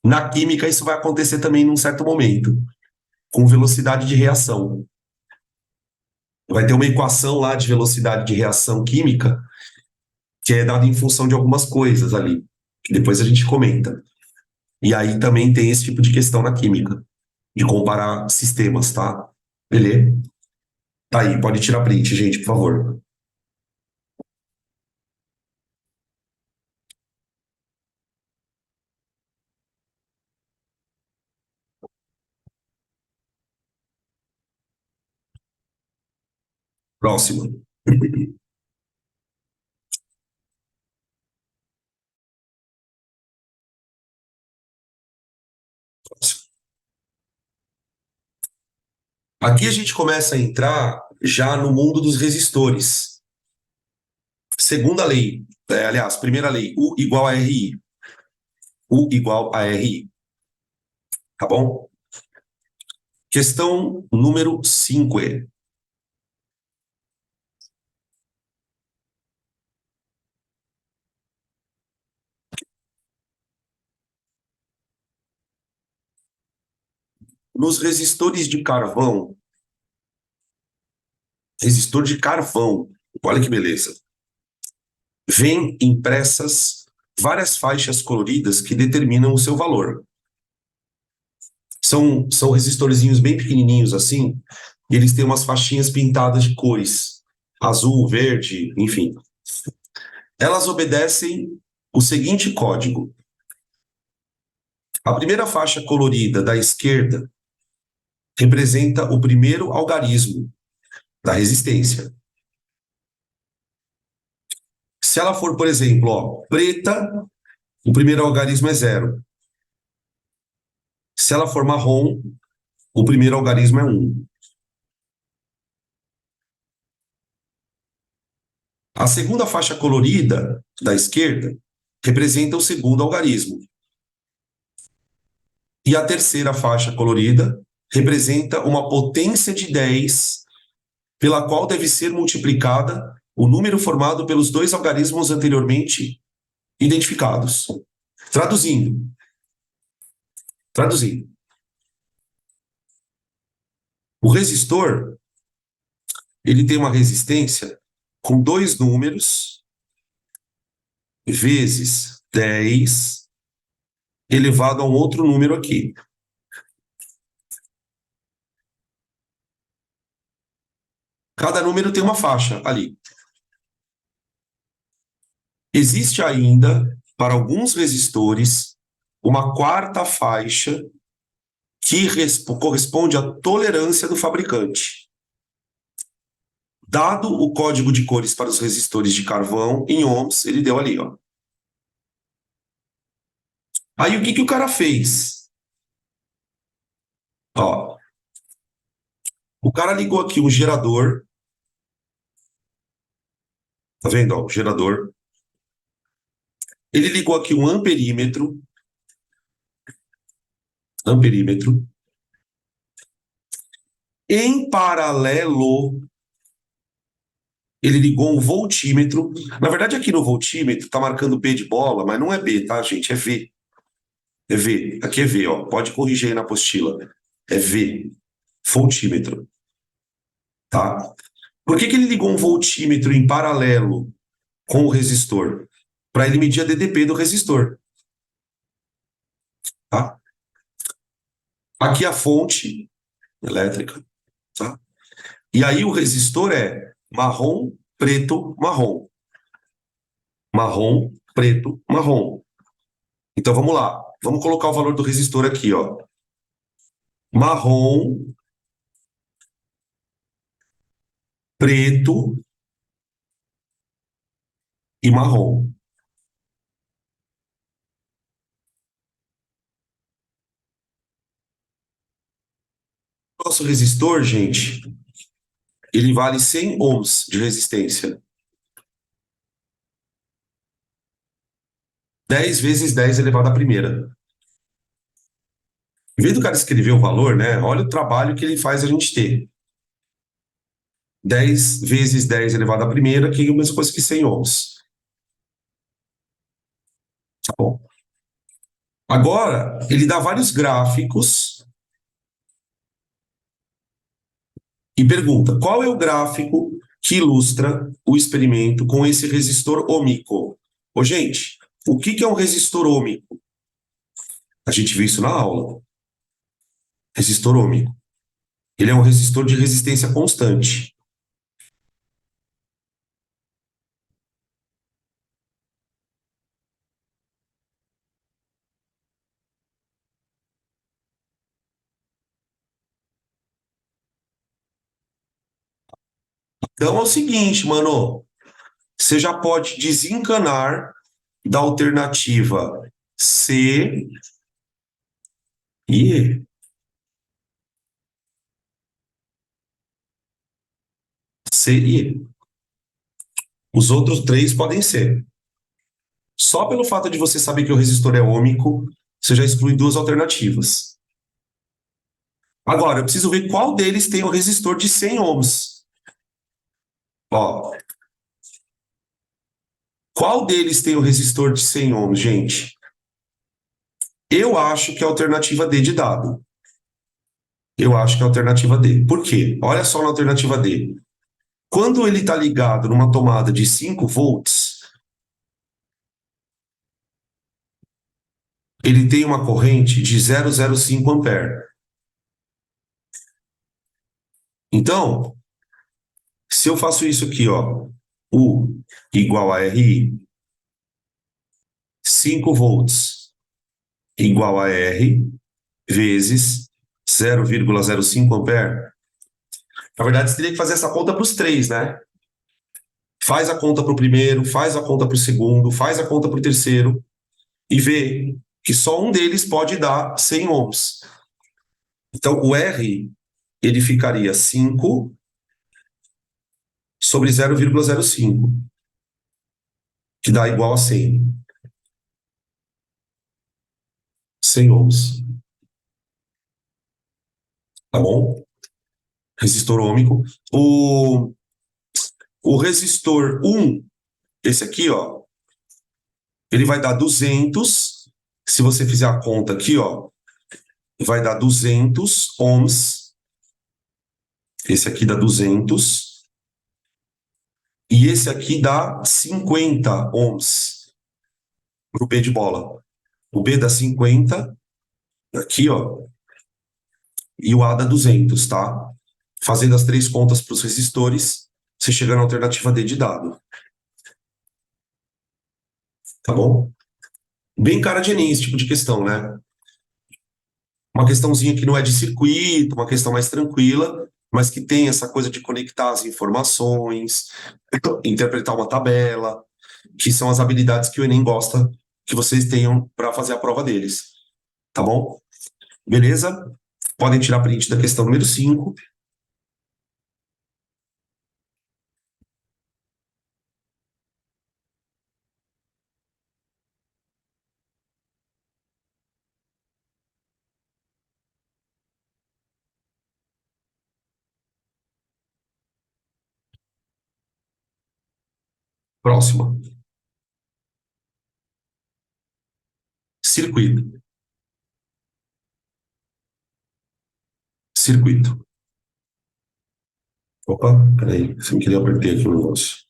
Speaker 1: Na química, isso vai acontecer também num certo momento, com velocidade de reação. Vai ter uma equação lá de velocidade de reação química, que é dada em função de algumas coisas ali, que depois a gente comenta. E aí também tem esse tipo de questão na química, de comparar sistemas, tá? Beleza? Tá aí, pode tirar print, gente, por favor. Próximo. Aqui a gente começa a entrar já no mundo dos resistores. Segunda lei, aliás, primeira lei, U igual a RI. U igual a RI. Tá bom? Questão número 5. Nos resistores de carvão, resistor de carvão, olha que beleza. Vêm impressas várias faixas coloridas que determinam o seu valor. São resistorzinhos bem pequenininhos assim, e eles têm umas faixinhas pintadas de cores, azul, verde, enfim. Elas obedecem o seguinte código. A primeira faixa colorida da esquerda representa o primeiro algarismo da resistência. Se ela for, por exemplo, preta, o primeiro algarismo é 0. Se ela for marrom, o primeiro algarismo é 1. A segunda faixa colorida da esquerda representa o segundo algarismo. E a terceira faixa colorida representa uma potência de 10, pela qual deve ser multiplicada o número formado pelos dois algarismos anteriormente identificados. Traduzindo. O resistor, ele tem uma resistência com dois números vezes 10 elevado a um outro número aqui. Cada número tem uma faixa ali. Existe ainda, para alguns resistores, uma quarta faixa que corresponde à tolerância do fabricante. Dado o código de cores para os resistores de carvão, em ohms, ele deu ali, ó. Aí o que o cara fez? Ó, o cara ligou aqui um gerador. Tá vendo? Ó, o gerador. Ele ligou aqui um amperímetro. Em paralelo, ele ligou um voltímetro. Na verdade, aqui no voltímetro tá marcando B de bola, mas não é B, tá, gente? É V. É V. Aqui é V, ó. Pode corrigir aí na apostila. É V. Voltímetro. Tá? Por que ele ligou um voltímetro em paralelo com o resistor? Para ele medir a DDP do resistor. Tá? Aqui a fonte elétrica. Tá? E aí o resistor é marrom, preto, marrom. Marrom, preto, marrom. Então vamos lá. Vamos colocar o valor do resistor aqui, ó. Marrom, preto e marrom. Nosso resistor, gente, ele vale 100 ohms de resistência. 10 vezes 10 elevado à primeira. Em vez do cara escrever o valor, né? Olha o trabalho que ele faz a gente ter. 10 vezes 10 elevado à primeira, que é a mesma coisa que 100 ohms. Tá bom. Agora, ele dá vários gráficos e pergunta: qual é o gráfico que ilustra o experimento com esse resistor ômico? Ô, gente, o que é um resistor ômico? A gente viu isso na aula. Resistor ômico. Ele é um resistor de resistência constante. Então é o seguinte, mano. Você já pode desencanar da alternativa C e E. C e E. Os outros três podem ser. Só pelo fato de você saber que o resistor é ômico, você já exclui duas alternativas. Agora, eu preciso ver qual deles tem o resistor de 100 ohms. Ó, qual deles tem o resistor de 100 ohms, gente? Eu acho que é a alternativa D de dado. Eu acho que é a alternativa D. Por quê? Olha só na alternativa D. Quando ele está ligado numa tomada de 5 volts, ele tem uma corrente de 0,05 ampere. Então, se eu faço isso aqui, ó, U igual a RI, 5 volts igual a R vezes 0,05 ampere. Na verdade, você teria que fazer essa conta para os três, né? Faz a conta para o primeiro, faz a conta para o segundo, faz a conta para o terceiro e vê que só um deles pode dar 100 ohms. Então, o R, ele ficaria 5 sobre 0,05, que dá igual a 100. 100 ohms. Tá bom? Resistor ômico. O resistor 1, esse aqui, ó, ele vai dar 200. Se você fizer a conta aqui, ó, vai dar 200 ohms. Esse aqui dá 200. E esse aqui dá 50 ohms para o B de bola. O B dá 50, aqui, ó, e o A dá 200, tá? Fazendo as três contas para os resistores, você chega na alternativa D de dado. Tá bom? Bem cara de Enem esse tipo de questão, né? Uma questãozinha que não é de circuito, uma questão mais tranquila, mas que tem essa coisa de conectar as informações, interpretar uma tabela, que são as habilidades que o Enem gosta que vocês tenham para fazer a prova deles. Tá bom? Beleza? Podem tirar print da questão número 5. Próxima. Circuito. Circuito. Opa, peraí, sem querer apertei aqui o negócio.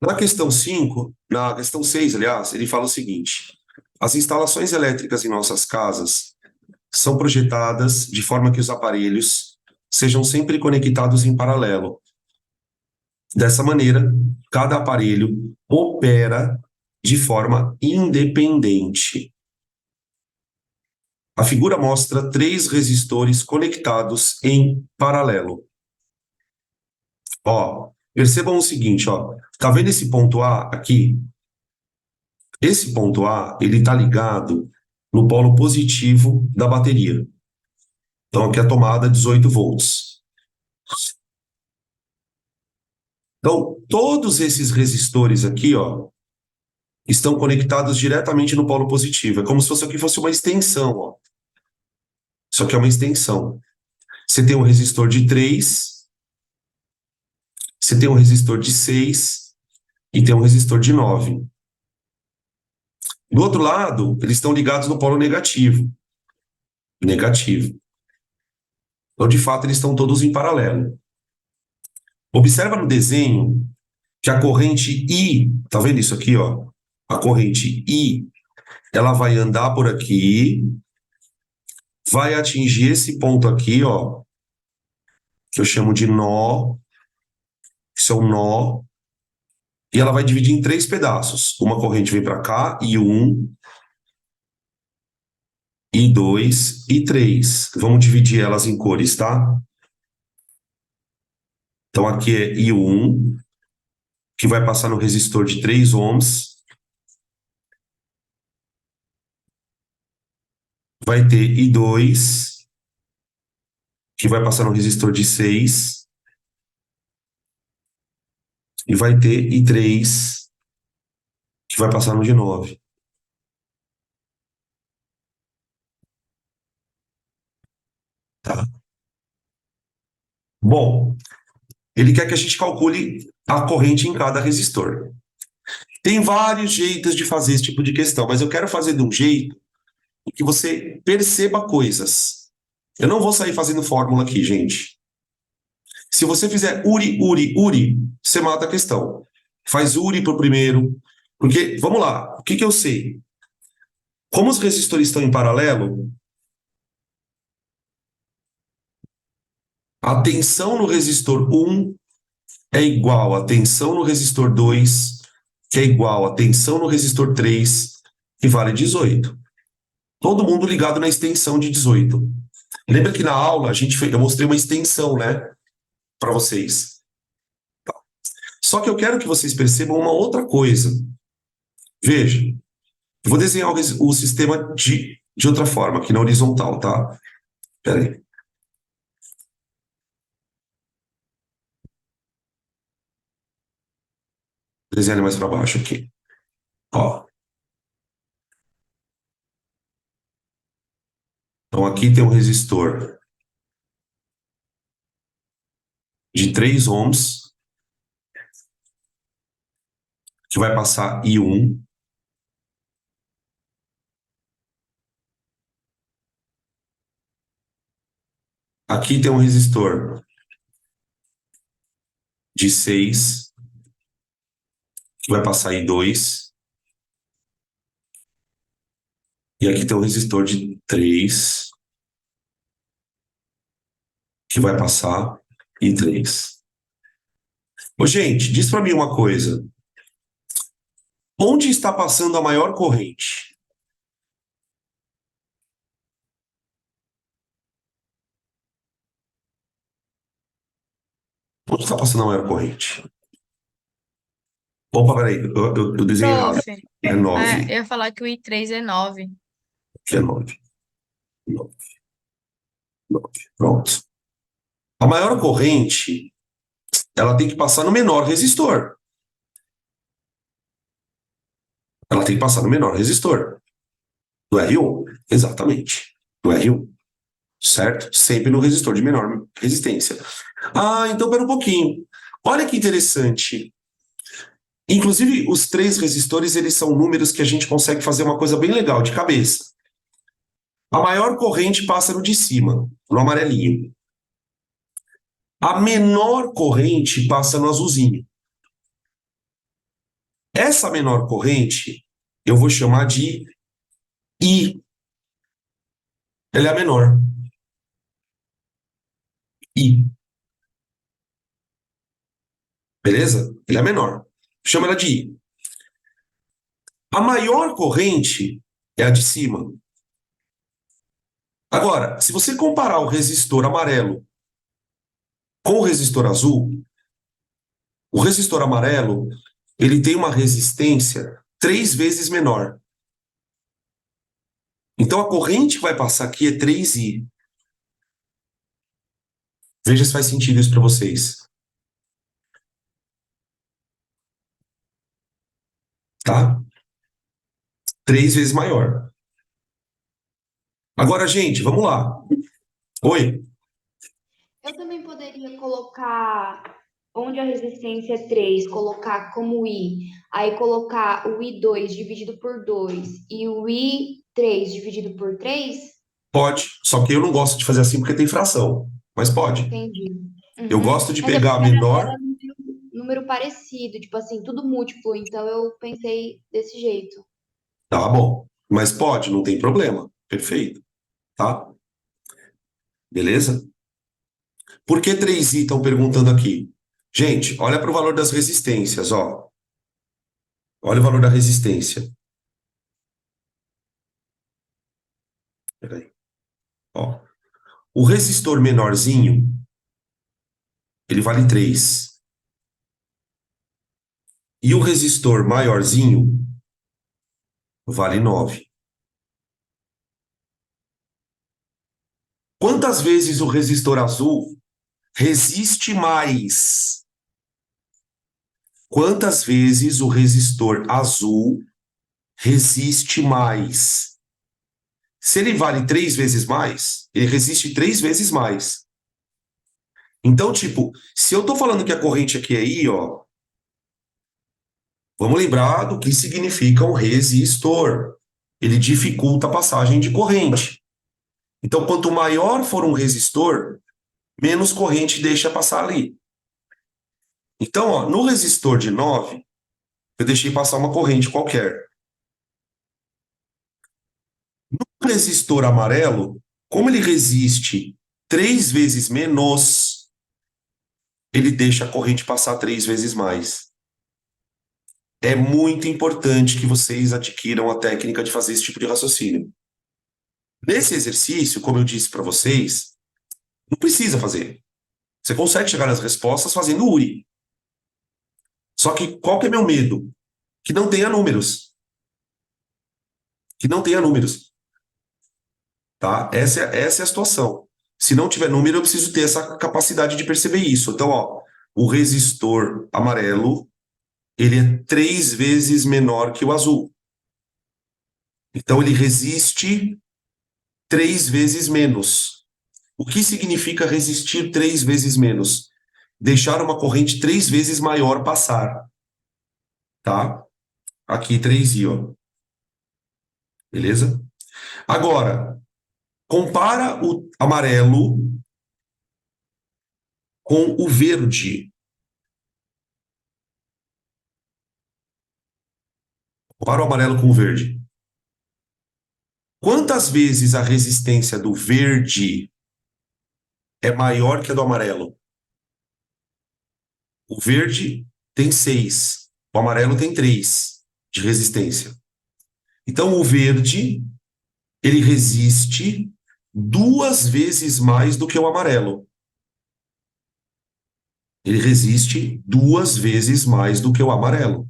Speaker 1: Na questão 5, na questão 6, aliás, ele fala o seguinte: as instalações elétricas em nossas casas são projetadas de forma que os aparelhos sejam sempre conectados em paralelo. Dessa maneira, cada aparelho opera de forma independente. A figura mostra 3 resistores conectados em paralelo. Ó, percebam o seguinte, ó. Tá vendo esse ponto A aqui? Esse ponto A, ele está ligado no polo positivo da bateria. Então, aqui a tomada 18 volts. Então, todos esses resistores aqui, ó, estão conectados diretamente no polo positivo. É como se fosse aqui fosse uma extensão, ó. Isso aqui é uma extensão. Você tem um resistor de 3, você tem um resistor de 6 e tem um resistor de 9. Do outro lado, eles estão ligados no polo negativo. Negativo. Então, de fato, eles estão todos em paralelo. Observa no desenho que a corrente I, tá vendo isso aqui, ó? A corrente I, ela vai andar por aqui, vai atingir esse ponto aqui, ó, que eu chamo de nó, isso é um nó, e ela vai dividir em 3 pedaços. Uma corrente vem para cá, I1, I2 e 3. Vamos dividir elas em cores, tá? Então aqui é I1, que vai passar no resistor de 3 ohms. Vai ter I2, que vai passar no resistor de 6. E vai ter I3, que vai passar no de 9. Tá? Bom, ele quer que a gente calcule a corrente em cada resistor. Tem vários jeitos de fazer esse tipo de questão, mas eu quero fazer de um jeito que você perceba coisas. Eu não vou sair fazendo fórmula aqui, gente. Se você fizer URI, URI, URI, você mata a questão. Faz URI para o primeiro. Porque, vamos lá, o que que eu sei? Como os resistores estão em paralelo, a tensão no resistor 1 é igual à tensão no resistor 2, que é igual à tensão no resistor 3, que vale 18. Todo mundo ligado na extensão de 18. Lembra que na aula eu mostrei uma extensão, né, para vocês. Só que eu quero que vocês percebam uma outra coisa. Veja, eu vou desenhar o sistema de outra forma, aqui na horizontal, tá? Espera aí. Desenhar ele mais para baixo aqui. Ó. Então aqui tem um resistor de 3 ohms, que vai passar I1. Aqui tem um resistor de 6, que vai passar I2. E aqui tem um resistor de 3, que vai passar I3. Ô, gente, diz para mim uma coisa. Onde está passando a maior corrente? Onde está passando a maior corrente? Opa, peraí, eu desenhei errado.
Speaker 3: Prof,
Speaker 1: É 9.
Speaker 3: eu ia falar que o I3 é 9.
Speaker 1: Aqui é 9. 9. 9. Pronto. A maior corrente, ela tem que passar no menor resistor. Ela tem que passar no menor resistor. Do R1, exatamente. Do R1, certo? Sempre no resistor de menor resistência. Ah, então pera um pouquinho. Olha que interessante. Inclusive, os 3 resistores, eles são números que a gente consegue fazer uma coisa bem legal de cabeça. A maior corrente passa no de cima, no amarelinho. A menor corrente passa no azulzinho. Essa menor corrente, eu vou chamar de I. Ela é a menor. I. Beleza? Ela é a menor. Chama ela de I. A maior corrente é a de cima. Agora, se você comparar o resistor amarelo com o resistor azul, o resistor amarelo, ele tem uma resistência 3 vezes menor. Então a corrente que vai passar aqui é 3I. Veja se faz sentido isso para vocês. Tá? 3 vezes maior. Agora, gente, vamos lá. Oi?
Speaker 2: Eu também poderia colocar onde a resistência é 3, colocar como I, aí colocar o I2 dividido por 2 e o I3 dividido por 3.
Speaker 1: Pode. Só que eu não gosto de fazer assim porque tem fração. Mas pode.
Speaker 2: Entendi.
Speaker 1: Eu
Speaker 2: Uhum.
Speaker 1: gosto de
Speaker 2: Mas é
Speaker 1: pegar a
Speaker 2: porque era
Speaker 1: menor.
Speaker 2: número parecido, tipo assim, tudo múltiplo, então eu pensei desse jeito.
Speaker 1: Tá bom. Mas pode, não tem problema. Perfeito. Tá? Beleza? Por que 3i estão perguntando aqui? Gente, olha para o valor das resistências, ó. Olha o valor da resistência. Peraí. Ó. O resistor menorzinho, ele vale 3. E o resistor maiorzinho vale 9. Quantas vezes o resistor azul resiste mais? Quantas vezes o resistor azul resiste mais? Se ele vale 3 vezes mais, ele resiste 3 vezes mais. Então, tipo, se eu estou falando que a corrente aqui é I, ó, vamos lembrar do que significa um resistor. Ele dificulta a passagem de corrente. Então, quanto maior for um resistor, menos corrente deixa passar ali. Então, ó, no resistor de 9, eu deixei passar uma corrente qualquer. No resistor amarelo, como ele resiste 3 vezes menos, ele deixa a corrente passar 3 vezes mais. É muito importante que vocês adquiram a técnica de fazer esse tipo de raciocínio. Nesse exercício, como eu disse para vocês, não precisa fazer. Você consegue chegar nas respostas fazendo URI. Só que qual que é meu medo? Que não tenha números. Que não tenha números. Tá? Essa é a situação. Se não tiver número, eu preciso ter essa capacidade de perceber isso. Então, ó, o resistor amarelo, ele é 3 vezes menor que o azul. Então, ele resiste 3 vezes menos. O que significa resistir 3 vezes menos? Deixar uma corrente 3 vezes maior passar, tá? Aqui 3i, ó. Beleza? Agora, compara o amarelo com o verde. Compara o amarelo com o verde. Quantas vezes a resistência do verde é maior que a do amarelo? O verde tem 6, o amarelo tem 3 de resistência. Então, o verde, ele resiste 2 vezes mais do que o amarelo. Ele resiste 2 vezes mais do que o amarelo.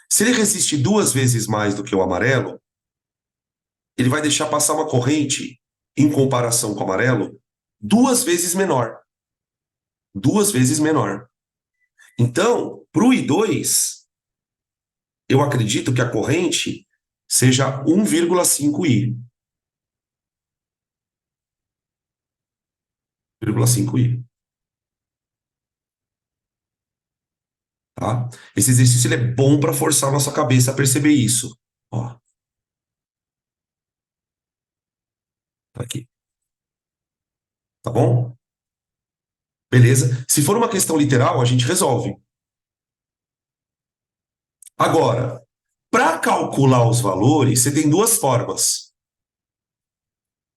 Speaker 1: Se ele resiste 2 vezes mais do que o amarelo, ele vai deixar passar uma corrente, em comparação com o amarelo, 2 vezes menor. 2 vezes menor. Então, para o I2, eu acredito que a corrente seja 1,5I. 1,5I. Tá? Esse exercício ele é bom para forçar a nossa cabeça a perceber isso. Ó, tá aqui. Tá bom? Beleza? Se for uma questão literal, a gente resolve. Agora, para calcular os valores, você tem duas formas.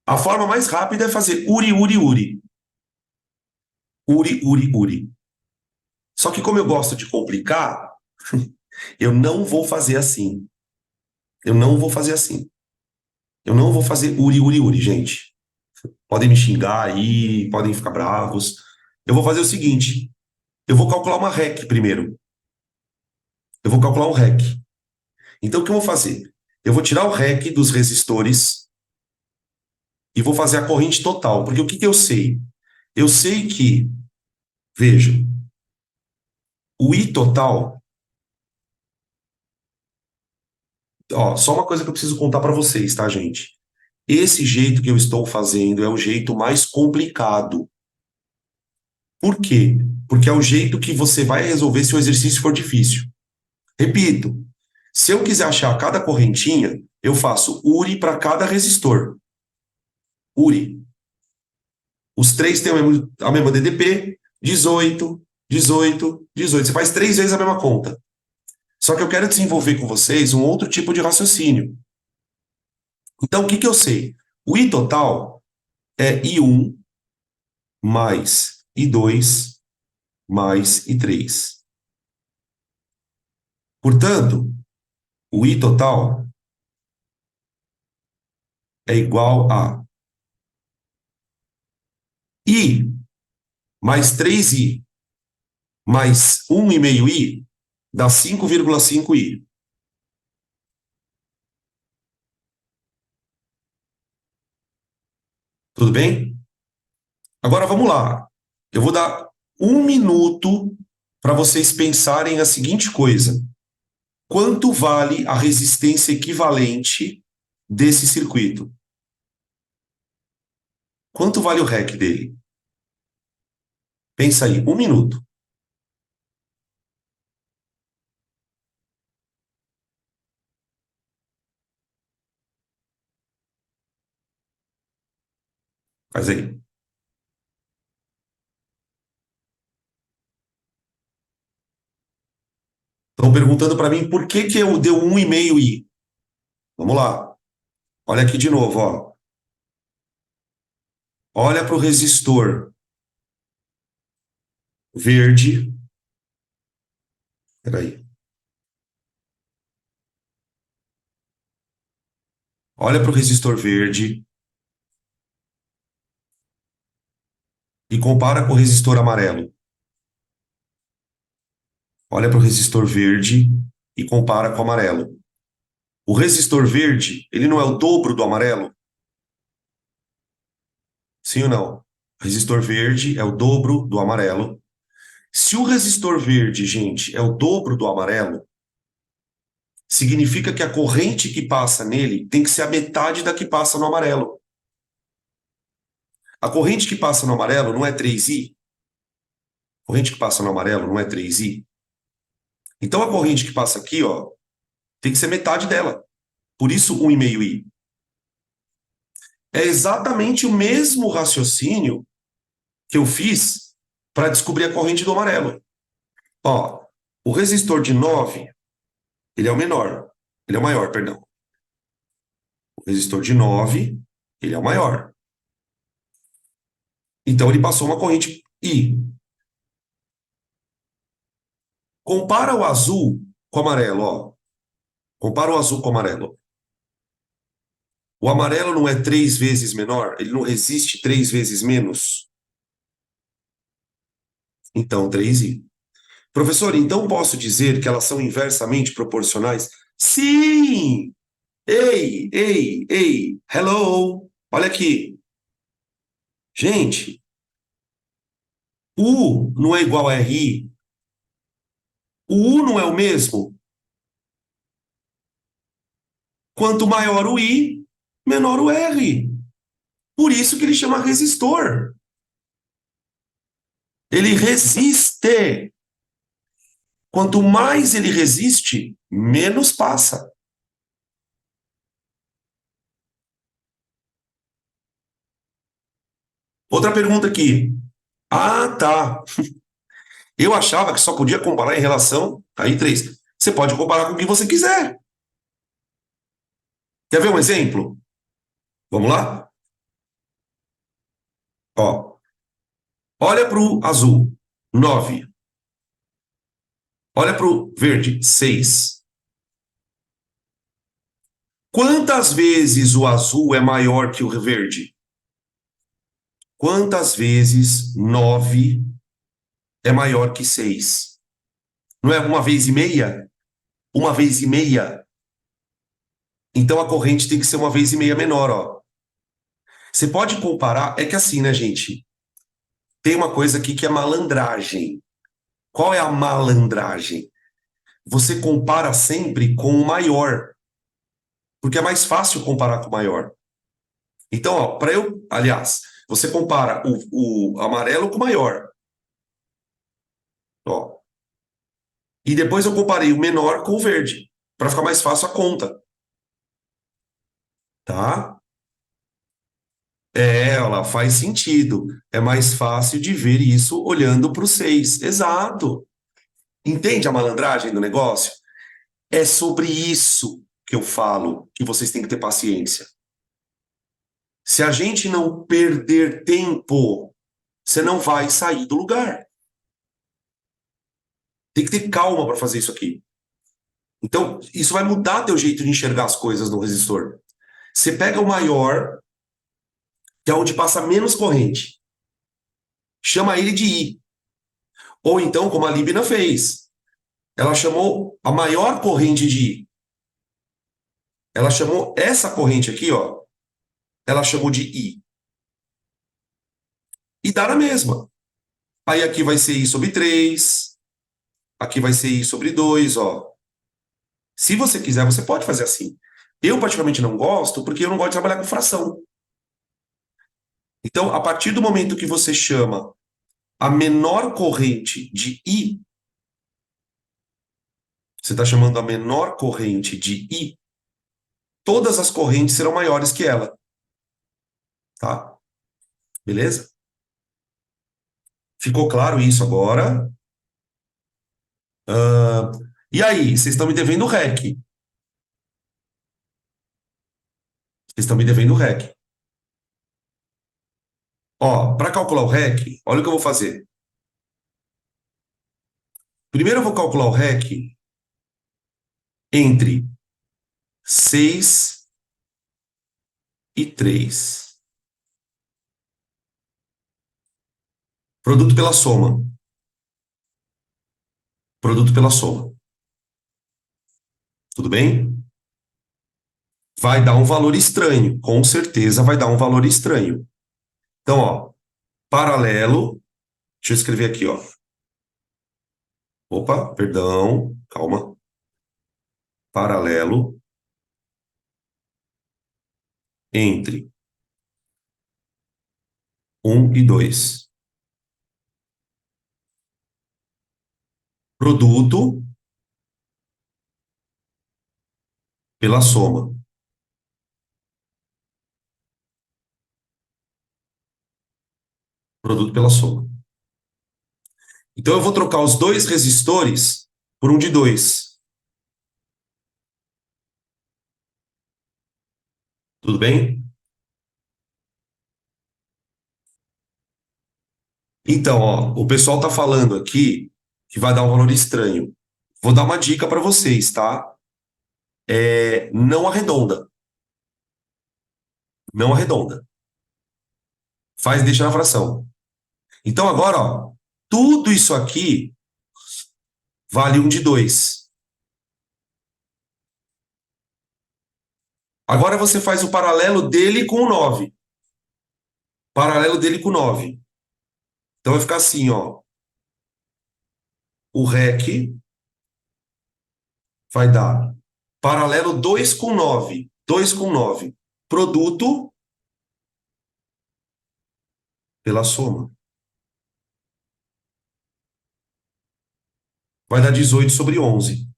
Speaker 1: A forma mais rápida é fazer URI, URI, URI. URI, URI, URI. Só que como eu gosto de complicar, eu não vou fazer assim. Eu não vou fazer assim. Eu não vou fazer URI, URI, URI, gente. Podem me xingar aí, podem ficar bravos. Eu vou fazer o seguinte: eu vou calcular uma REC primeiro. Eu vou calcular um REC. Então, o que eu vou fazer? Eu vou tirar o REC dos resistores e vou fazer a corrente total. Porque o que que eu sei? Eu sei que, veja, o I total. Ó, só uma coisa que eu preciso contar para vocês, tá, gente? esse jeito que eu estou fazendo é o jeito mais complicado. Por quê? Porque é o jeito que você vai resolver se o exercício for difícil. Repito, se eu quiser achar cada correntinha, eu faço URI para cada resistor. URI. Os três têm a mesma DDP, 18, 18, 18. Você faz 3 vezes a mesma conta. Só que eu quero desenvolver com vocês um outro tipo de raciocínio. Então, o que que eu sei? O I total é I1 mais I2 mais I3. Portanto, o I total é igual a I mais 3I mais 1,5I dá 5,5I. Tudo bem? Agora vamos lá. Eu vou dar 1 minuto para vocês pensarem a seguinte coisa: quanto vale a resistência equivalente desse circuito? Quanto vale o REC dele? Pensa aí, 1 minuto. Faz aí. Estão perguntando para mim por que que eu deu 1,5I. Vamos lá. Olha aqui de novo, ó. Olha para o resistor verde. Peraí. Olha para o resistor verde e compara com o resistor amarelo. Olha para o resistor verde e compara com o amarelo. O resistor verde, ele não é o dobro do amarelo? Sim ou não? O resistor verde é o dobro do amarelo. Se o resistor verde, gente, é o dobro do amarelo, significa que a corrente que passa nele tem que ser a metade da que passa no amarelo. A corrente que passa no amarelo não é 3I? A corrente que passa no amarelo não é 3I? Então a corrente que passa aqui, ó, tem que ser metade dela. Por isso 1,5I. É exatamente o mesmo raciocínio que eu fiz para descobrir a corrente do amarelo. Ó, o resistor de 9, ele é o menor. Ele é o maior, perdão. O resistor de 9, ele é o maior. Então ele passou uma corrente I. Compara o azul com o amarelo, ó. Compara o azul com o amarelo. O amarelo não é 3 vezes menor? Ele não resiste 3 vezes menos? Então, 3I. Professor, então posso dizer que elas são inversamente proporcionais? Sim! Ei, ei, ei, hello! Olha aqui. Gente, U não é igual a RI? O U não é o mesmo? Quanto maior o I, menor o R. Por isso que ele chama resistor. Ele resiste. Quanto mais ele resiste, menos passa. Outra pergunta aqui. Ah, tá. Eu achava que só podia comparar em relação a I3. Você pode comparar com o que você quiser. Quer ver um exemplo? Vamos lá? Ó, olha para o azul, 9. Olha para o verde, 6. Quantas vezes o azul é maior que o verde? Quantas vezes 9 é maior que 6? Não é 1,5? 1,5. Então a corrente tem que ser 1,5 menor, ó. Você pode comparar, é que assim, né, gente? Tem uma coisa aqui que é malandragem. Qual é a malandragem? Você compara sempre com o maior, porque é mais fácil comparar com o maior. Então, ó, aliás, você compara o amarelo com o maior, ó. E depois eu comparei o menor com o verde, para ficar mais fácil a conta, tá? Ela faz sentido. É mais fácil de ver isso olhando para o 6. Exato. Entende a malandragem do negócio? É sobre isso que eu falo que vocês têm que ter paciência. Se a gente não perder tempo, você não vai sair do lugar. Tem que ter calma para fazer isso aqui. Então, isso vai mudar teu jeito de enxergar as coisas no resistor. Você pega o maior, que é onde passa menos corrente, chama ele de I. Ou então, como a Libna fez, ela chamou a maior corrente de I. Ela chamou essa corrente aqui, ó, ela chamou de I. E dá na mesma. Aí aqui vai ser I sobre 3, aqui vai ser I sobre 2, ó. Se você quiser, você pode fazer assim. Eu, particularmente, não gosto, porque eu não gosto de trabalhar com fração. Então, a partir do momento que você chama a menor corrente de I, você está chamando a menor corrente de I, todas as correntes serão maiores que ela, tá? Beleza? Ficou claro isso agora? E aí, vocês estão me devendo o REC. Vocês estão me devendo o REC. Ó, para calcular o REC, olha o que eu vou fazer. Primeiro eu vou calcular o REC entre 6 e 3. Produto pela soma. Produto pela soma. Tudo bem? Vai dar um valor estranho. Com certeza vai dar um valor estranho. Então, ó, paralelo. Deixa eu escrever aqui, ó. Opa, perdão, calma. Paralelo entre 1 e 2. Produto pela soma. Produto pela soma. Então eu vou trocar os dois resistores por um de 2. Tudo bem? Então, ó, o pessoal tá falando aqui que vai dar um valor estranho. Vou dar uma dica para vocês, tá? Não arredonda. Não arredonda. Deixa na fração. Então agora, ó, tudo isso aqui vale um de 2. Agora você faz o paralelo dele com o 9. Paralelo dele com o 9. Então vai ficar assim, ó. O REC vai dar paralelo 2 com 9. 2 com 9. Produto pela soma. Vai dar 18 sobre 11.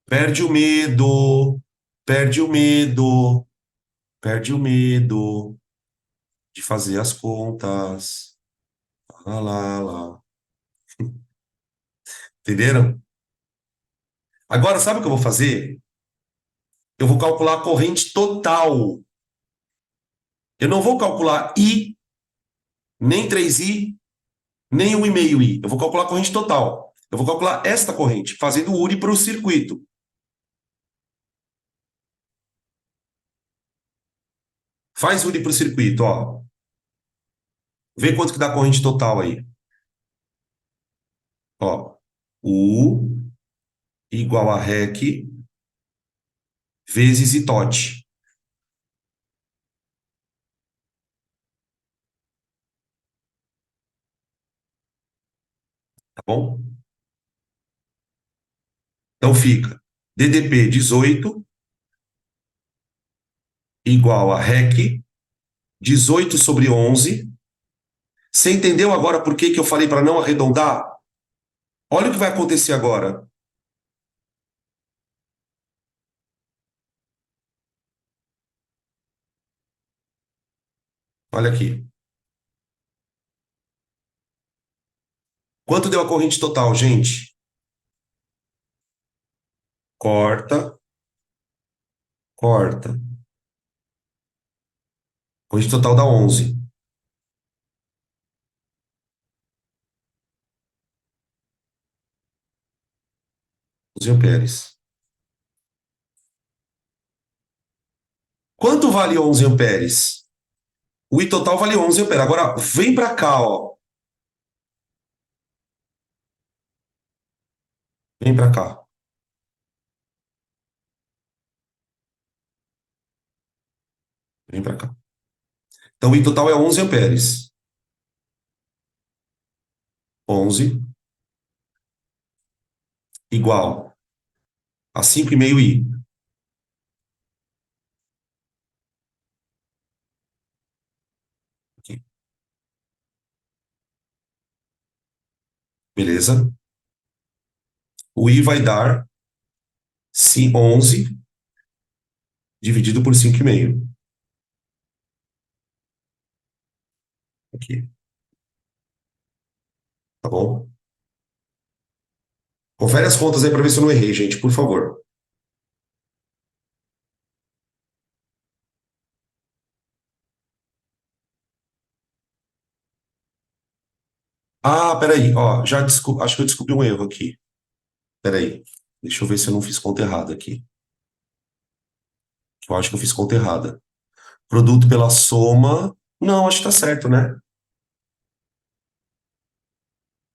Speaker 1: Perde o medo. Perde o medo. Perde o medo de fazer as contas. Lá, lá, lá. Entenderam? Agora, sabe o que eu vou fazer? Eu vou calcular a corrente total. Eu não vou calcular I, nem 3I, nem 1,5I. Eu vou calcular a corrente total. Eu vou calcular esta corrente, fazendo o URI para o circuito. Faz URI para o circuito, ó. Vê quanto que dá a corrente total aí. Ó, U igual a REC vezes ITOT. Tá bom? Então fica DDP 18 igual a REC 18 sobre 11. Você entendeu agora por que que eu falei para não arredondar? Olha o que vai acontecer agora. Olha aqui. Quanto deu a corrente total, gente? Corta, corta. Corrente total dá 11. 11 amperes. Quanto vale 11 amperes? O I total vale 11 amperes. Agora, vem para cá, ó. Vem para cá. Vem para cá. Então, o I total é 11 amperes. 11 igual a 5,5 I. Aqui. Beleza? O I vai dar 11 dividido por 5,5. Aqui. Tá bom? Confere as contas aí para ver se eu não errei, gente, por favor. Ah, peraí, ó, acho que eu descobri um erro aqui. Peraí, deixa eu ver se eu não fiz conta errada aqui. Eu acho que eu fiz conta errada. Produto pela soma. Não, acho que tá certo, né?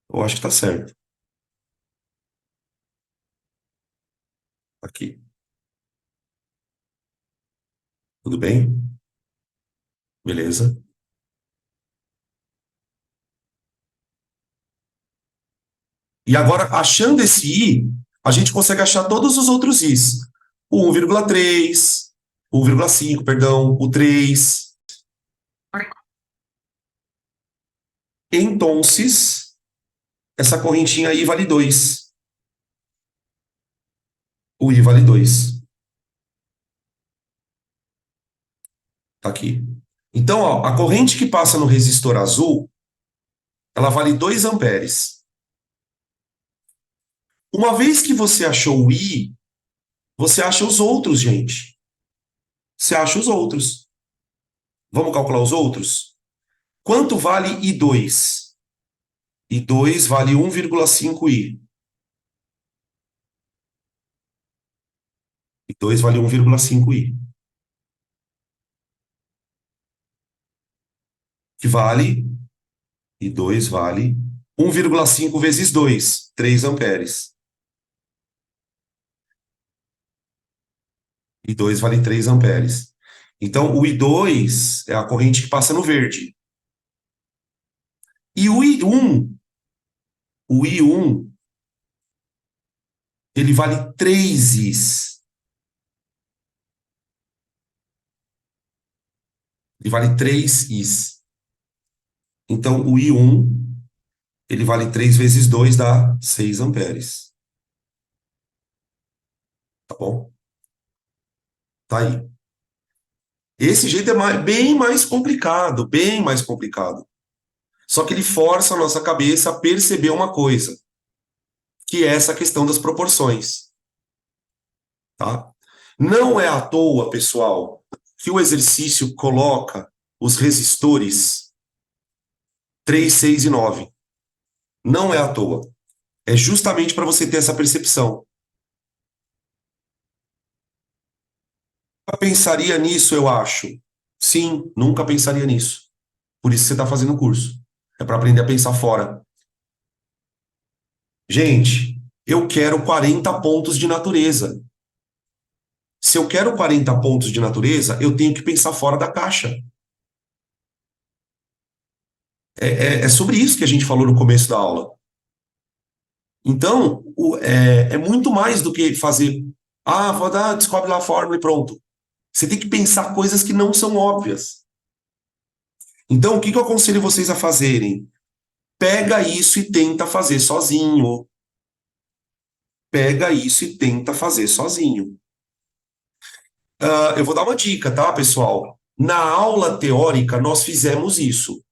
Speaker 1: Eu acho que tá certo. Aqui. Tudo bem? Beleza. E agora, achando esse I, a gente consegue achar todos os outros Is. O 1,3, o 1,5, perdão, o 3. Então, essa correntinha aí vale 2. O I vale 2. Tá aqui. Então, ó, a corrente que passa no resistor azul, ela vale 2 amperes. Uma vez que você achou o I, você acha os outros, gente. Você acha os outros. Vamos calcular os outros? Quanto vale I2? I2 vale 1,5 I. I2 vale 1,5 I. Que vale? I2 vale 1,5 vezes 2, 3 amperes. I2 vale 3 amperes. Então, o I2 é a corrente que passa no verde. E o I1, ele vale 3 Is. Ele vale 3 Is. Então, o I1, ele vale 3 vezes 2, dá 6 amperes. Tá bom? Tá aí. Esse jeito é bem mais complicado, bem mais complicado. Só que ele força a nossa cabeça a perceber uma coisa, que é essa questão das proporções. Tá? Não é à toa, pessoal, que o exercício coloca os resistores 3, 6 e 9. Não é à toa. É justamente para você ter essa percepção. Nunca pensaria nisso, eu acho. Sim, nunca pensaria nisso. Por isso você está fazendo o curso. É para aprender a pensar fora. Gente, eu quero 40 pontos de natureza. Se eu quero 40 pontos de natureza, eu tenho que pensar fora da caixa. É sobre isso que a gente falou no começo da aula. Então, é muito mais do que fazer. Descobre lá a fórmula e pronto. Você tem que pensar coisas que não são óbvias. Então, o que eu aconselho vocês a fazerem? Pega isso e tenta fazer sozinho. Pega isso e tenta fazer sozinho. Eu vou dar uma dica, tá, pessoal? Na aula teórica, nós fizemos isso.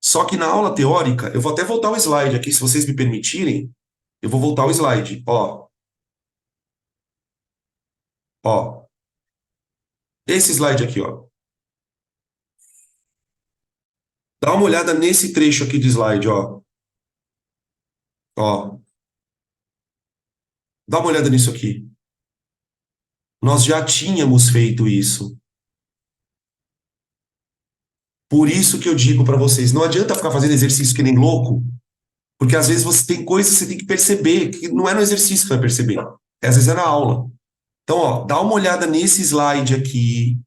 Speaker 1: Só que na aula teórica, eu vou até voltar o slide aqui, se vocês me permitirem. Eu vou voltar o slide. Ó. Ó. Esse slide aqui, ó. Dá uma olhada nesse trecho aqui do slide, ó. Ó. Dá uma olhada nisso aqui. Nós já tínhamos feito isso. Por isso que eu digo para vocês, não adianta ficar fazendo exercício que nem louco, porque às vezes você tem coisas que você tem que perceber, que não é no exercício que vai perceber, às vezes é na aula. Então, ó, dá uma olhada nesse slide aqui.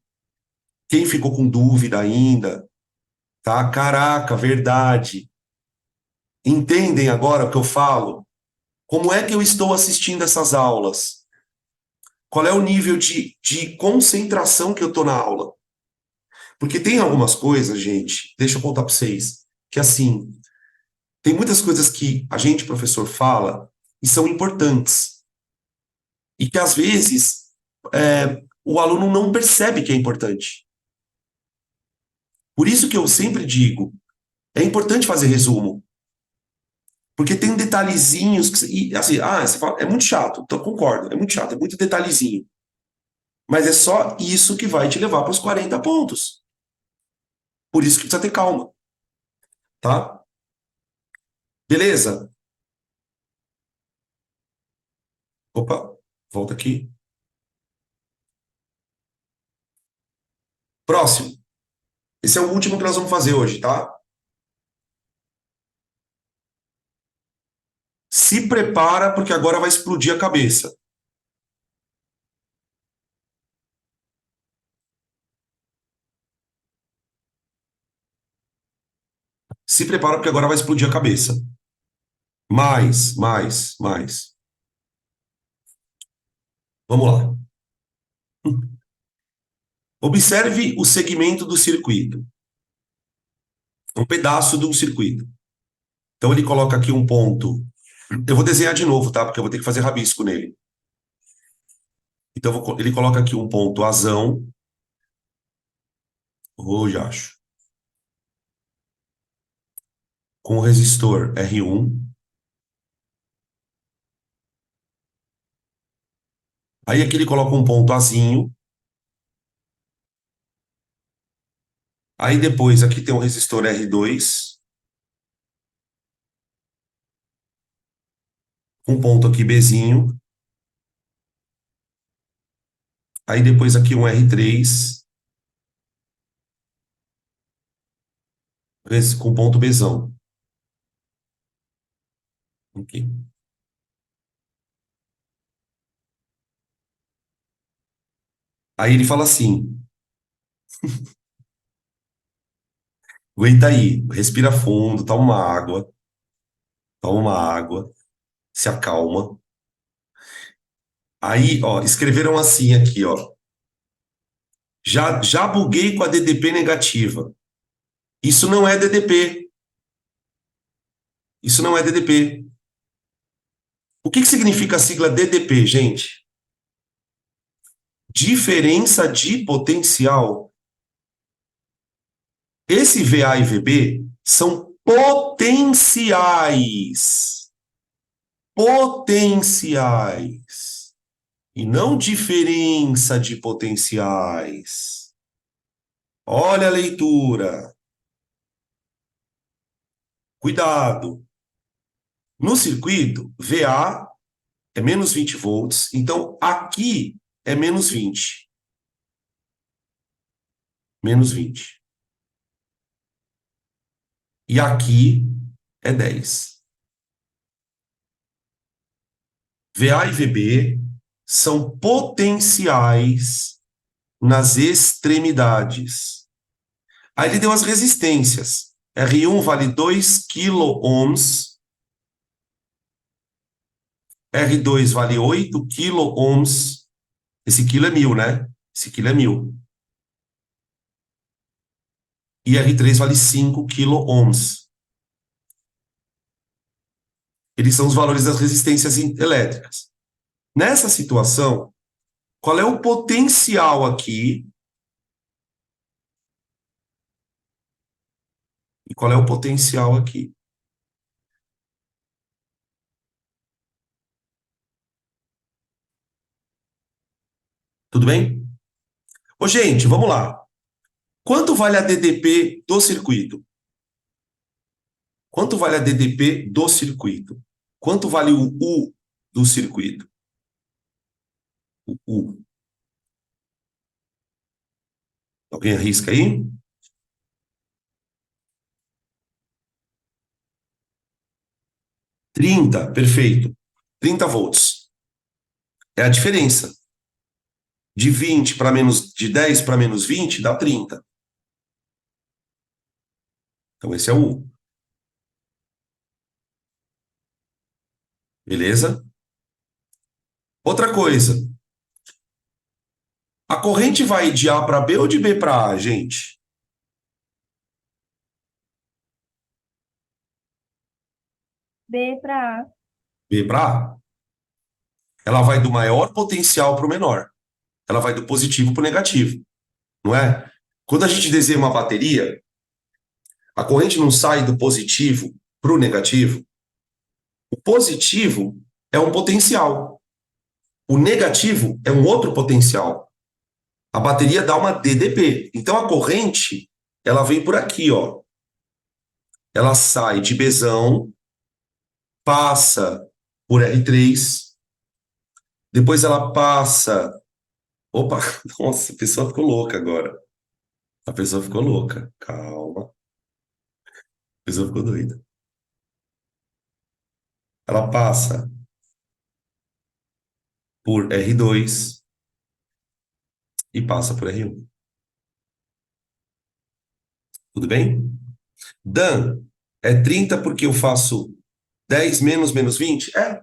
Speaker 1: Quem ficou com dúvida ainda, tá? Caraca, verdade. Entendem agora o que eu falo? Como é que eu estou assistindo essas aulas? Qual é o nível de concentração que eu estou na aula? Porque tem algumas coisas, gente, deixa eu contar para vocês, que assim, tem muitas coisas que a gente, professor, fala e são importantes. E que às vezes o aluno não percebe que é importante. Por isso que eu sempre digo, é importante fazer resumo. Porque tem detalhezinhos que, e, assim, você fala, é muito chato, então concordo, é muito chato, é muito detalhezinho. Mas é só isso que vai te levar para os 40 pontos. Por isso que precisa ter calma, tá? Beleza? Opa, volta aqui. Próximo. Esse é o último que nós vamos fazer hoje, tá? Se prepara, porque agora vai explodir a cabeça. Se prepara, porque agora vai explodir a cabeça. Mais, mais, mais. Vamos lá. Observe o segmento do circuito. Um pedaço de um circuito. Então ele coloca aqui um ponto. Eu vou desenhar de novo, tá? Porque eu vou ter que fazer rabisco nele. Então ele coloca aqui um ponto azão. Hoje acho. Com o resistor R1. Aí aqui ele coloca um ponto azinho. Aí depois aqui tem um resistor R2. Um ponto aqui Bzinho. Aí depois aqui um R3. Com ponto Bzão. Aqui. Aí ele fala assim: aguenta aí, respira fundo, toma uma água, se acalma. Aí, ó, escreveram assim aqui, ó. Já buguei com a DDP negativa. Isso não é DDP. Isso não é DDP. O que significa a sigla DDP, gente? Diferença de potencial. Esse VA e VB são potenciais. Potenciais. E não diferença de potenciais. Olha a leitura. Cuidado. No circuito, VA é menos 20 volts. Então, aqui é menos 20. Menos 20. E aqui é 10. VA e VB são potenciais nas extremidades. Aí ele deu as resistências. R1 vale 2 quiloohms. R2 vale 8 quiloohms. Esse quilo é 1000, né? Esse quilo é 1.000. E R3 vale 5 quiloohms. Eles são os valores das resistências elétricas. Nessa situação, qual é o potencial aqui? E qual é o potencial aqui? Tudo bem? Ô, gente, vamos lá. Quanto vale a DDP do circuito? Quanto vale a DDP do circuito? Quanto vale o U do circuito? O U. Alguém arrisca aí? 30, perfeito. 30 volts. É a diferença. De 20 para menos, de 10 para menos 20 dá 30. Então esse é o U. Beleza? Outra coisa. A corrente vai de A para B ou de B para A, gente?
Speaker 4: B para A.
Speaker 1: B para A. Ela vai do maior potencial para o menor. Ela vai do positivo para o negativo. Não é? Quando a gente desenha uma bateria, a corrente não sai do positivo para o negativo. O positivo é um potencial. O negativo é um outro potencial. A bateria dá uma DDP. Então a corrente, ela vem por aqui, ó. Ela sai de Bzão, passa por R3, depois ela passa. Opa, nossa, a pessoa ficou louca agora. A pessoa ficou louca. Calma. A pessoa ficou doida. Ela passa por R2 e passa por R1. Tudo bem? Dan, é 30 porque eu faço 10 menos menos 20? É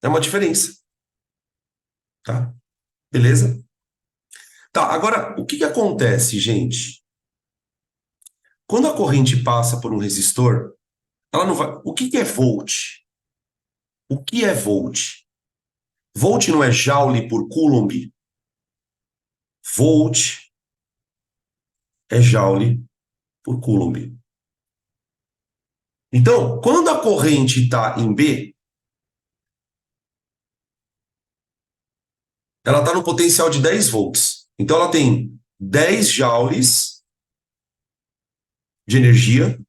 Speaker 1: uma diferença. Tá? Beleza? Tá, agora, o que que acontece, gente? Quando a corrente passa por um resistor, ela não vai. O que que é volt? O que é volt? Volt não é joule por coulomb? Volt é joule por coulomb. Então, quando a corrente está em B, ela está no potencial de 10 volts. Então, ela tem 10 joules de energia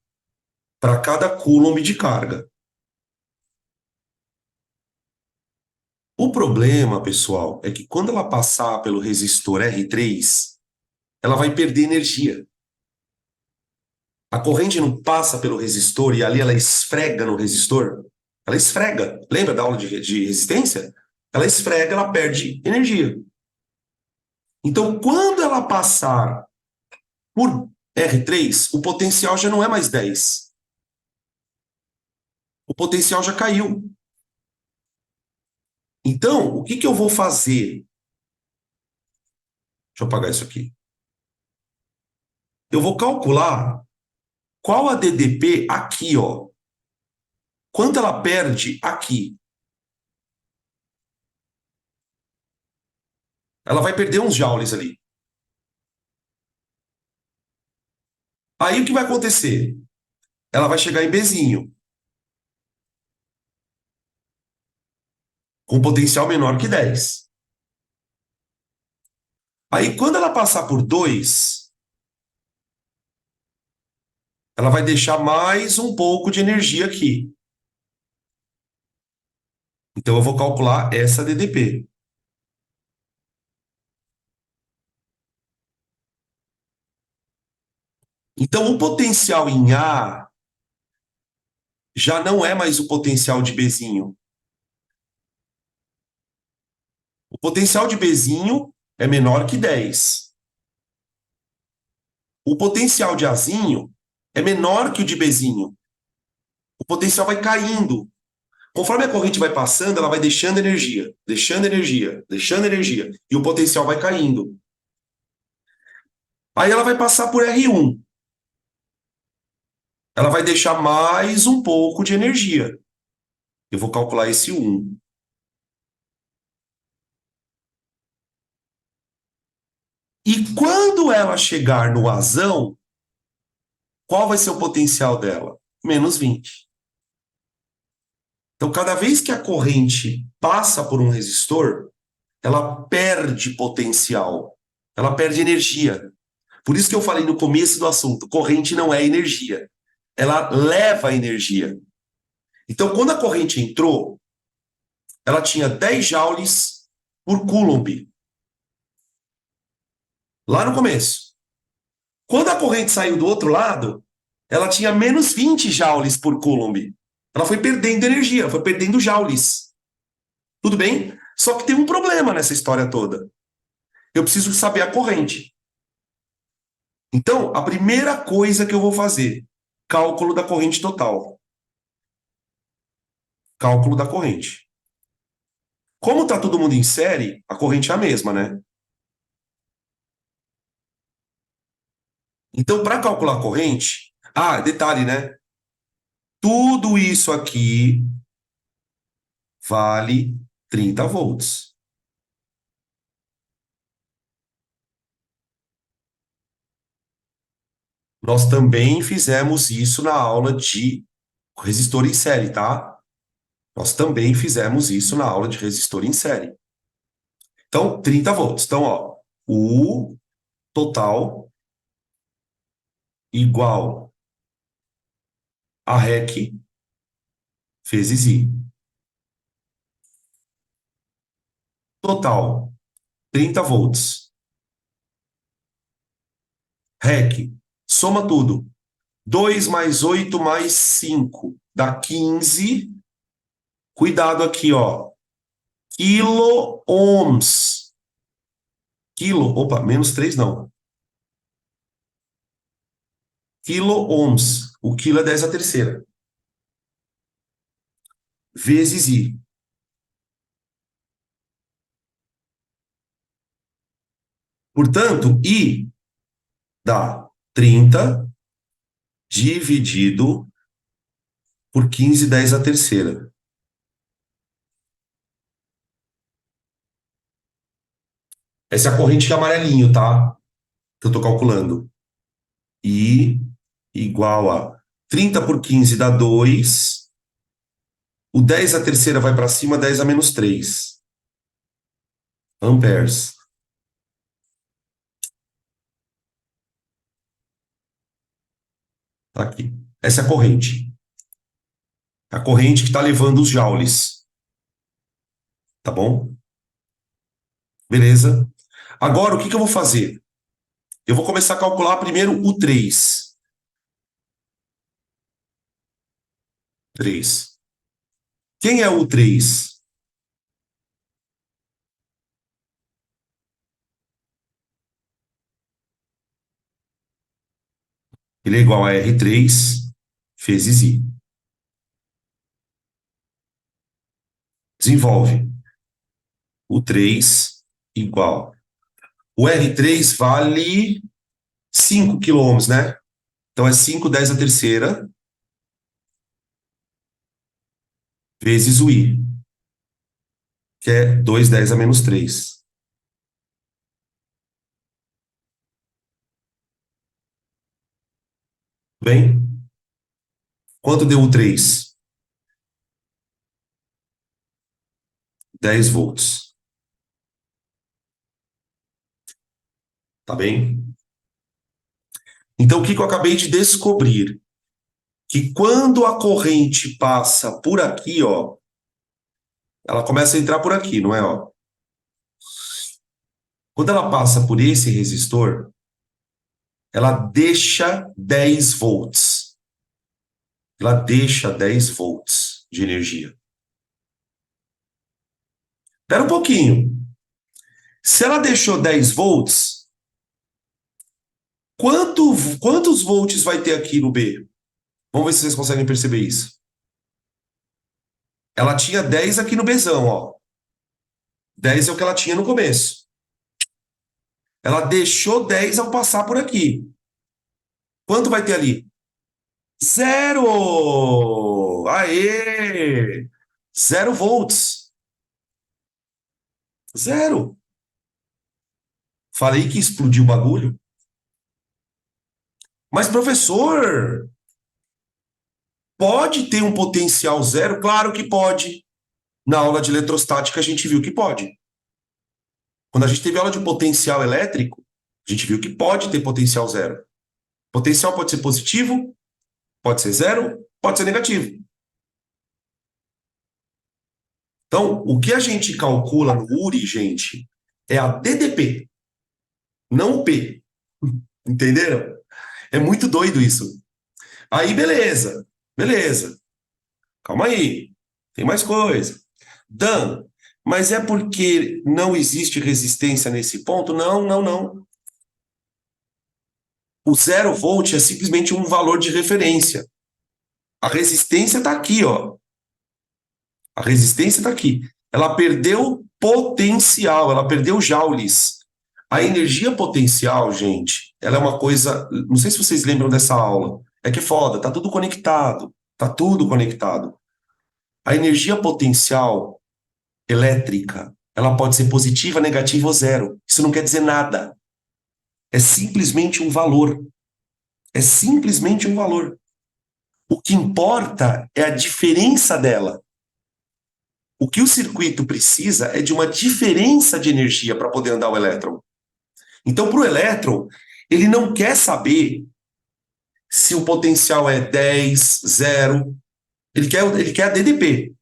Speaker 1: para cada coulomb de carga. O problema, pessoal, é que quando ela passar pelo resistor R3, ela vai perder energia. A corrente não passa pelo resistor e ali ela esfrega no resistor. Ela esfrega. Lembra da aula de resistência? Ela esfrega, ela perde energia. Então, quando ela passar por R3, o potencial já não é mais 10. O potencial já caiu. Então, o que que eu vou fazer? Deixa eu apagar isso aqui. Eu vou calcular qual a DDP aqui, ó. Quanto ela perde aqui? Ela vai perder uns joules ali. Aí o que vai acontecer? Ela vai chegar em Bzinho, com potencial menor que 10. Aí quando ela passar por 2, ela vai deixar mais um pouco de energia aqui. Então eu vou calcular essa DDP. Então o potencial em A já não é mais o potencial de Bzinho. O potencial de Bzinho é menor que 10. O potencial de Azinho é menor que o de Bzinho. O potencial vai caindo. Conforme a corrente vai passando, ela vai deixando energia, deixando energia, deixando energia, e o potencial vai caindo. Aí ela vai passar por R1. Ela vai deixar mais um pouco de energia. Eu vou calcular esse 1. E quando ela chegar no Azão, qual vai ser o potencial dela? Menos 20. Então, cada vez que a corrente passa por um resistor, ela perde potencial, ela perde energia. Por isso que eu falei no começo do assunto, corrente não é energia, ela leva energia. Então, quando a corrente entrou, ela tinha 10 joules por coulomb, lá no começo. Quando a corrente saiu do outro lado, ela tinha menos 20 joules por coulomb. Ela foi perdendo energia, foi perdendo joules. Tudo bem? Só que tem um problema nessa história toda. Eu preciso saber a corrente. Então, a primeira coisa que eu vou fazer, cálculo da corrente total. Cálculo da corrente. Como está todo mundo em série, a corrente é a mesma, né? Então, para calcular a corrente... Ah, detalhe, né? Tudo isso aqui vale 30 volts. Nós também fizemos isso na aula de resistor em série, tá? Nós também fizemos isso na aula de resistor em série. Então, 30 volts. Então, ó, o total igual a REC vezes I. Total, 30 volts. REC, soma tudo. 2 mais 8 mais 5 dá 15. Cuidado aqui, ó. Quilo-ohms. Opa, menos 3 não. Quilo-ohms. O quilo é 10 a terceira. Vezes I. Portanto, I dá 30 dividido por 15, 10 a terceira. Essa é a corrente de amarelinho, tá? Que eu estou calculando. I igual a 30 por 15 dá 2. O 10 a terceira vai para cima, 10 a menos 3. Amperes. Tá aqui. Essa é a corrente. A corrente que está levando os joules. Tá bom? Beleza. Agora, o que eu vou fazer? Eu vou começar a calcular primeiro o 3. 3. Quem é o 3? Ele é igual a R3 vezes I. Desenvolve. O 3 igual. O R3 vale 5 quilômetros, né? Então é 5, 10 a terceira vezes o I, que é 2, 10 a menos 3. Bem? Quanto deu o 3? 10 volts. Tá bem? Então, o que eu acabei de descobrir? Que quando a corrente passa por aqui, ó, ela começa a entrar por aqui, não é? Ó? Quando ela passa por esse resistor, ela deixa 10 volts. Ela deixa 10 volts de energia. Espera um pouquinho. Se ela deixou 10 volts, quantos volts vai ter aqui no B? Vamos ver se vocês conseguem perceber isso. Ela tinha 10 aqui no Bzão, ó. 10 é o que ela tinha no começo. Ela deixou 10 ao passar por aqui. Quanto vai ter ali? 0! Aê! 0 volts. 0. Falei que explodiu o bagulho. Mas, professor, pode ter um potencial 0? Claro que pode. Na aula de eletrostática a gente viu que pode. Quando a gente teve aula de potencial elétrico, a gente viu que pode ter potencial 0. Potencial pode ser positivo, pode ser 0, pode ser negativo. Então, o que a gente calcula no URI, gente, é a DDP, não o P. Entenderam? É muito doido isso. Aí, beleza. Beleza. Calma aí. Tem mais coisa. Dan, mas é porque não existe resistência nesse ponto? Não, não, não. O 0 volt é simplesmente um valor de referência. A resistência está aqui, ó. A resistência está aqui. Ela perdeu potencial, ela perdeu joules. A energia potencial, gente, ela é uma coisa. Não sei se vocês lembram dessa aula. É que é foda, tá tudo conectado. Tá tudo conectado. A energia potencial elétrica, ela pode ser positiva, negativa ou 0. Isso não quer dizer nada. É simplesmente um valor. É simplesmente um valor. O que importa é a diferença dela. O que o circuito precisa é de uma diferença de energia para poder andar o elétron. Então, para o elétron, ele não quer saber se o potencial é 10, 0. Ele quer a DDP.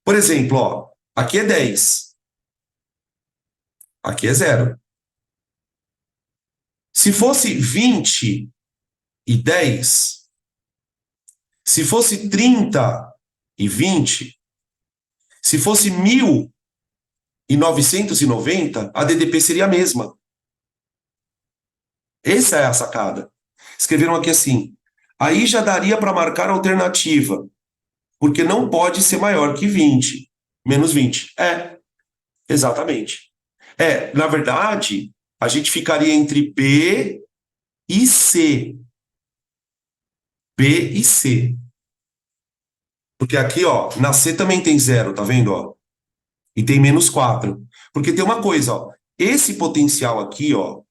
Speaker 1: Por exemplo, ó, aqui é 10. Aqui é 0. Se fosse 20 e 10, se fosse 30 e 20, se fosse 1990, a DDP seria a mesma. Essa é a sacada. Escreveram aqui assim: aí já daria para marcar a alternativa, porque não pode ser maior que 20, menos 20. É, exatamente. Na verdade, a gente ficaria entre B e C. B e C. Porque aqui, ó, na C também tem 0, tá vendo, ó? E tem menos 4. Porque tem uma coisa, ó. Esse potencial aqui, ó,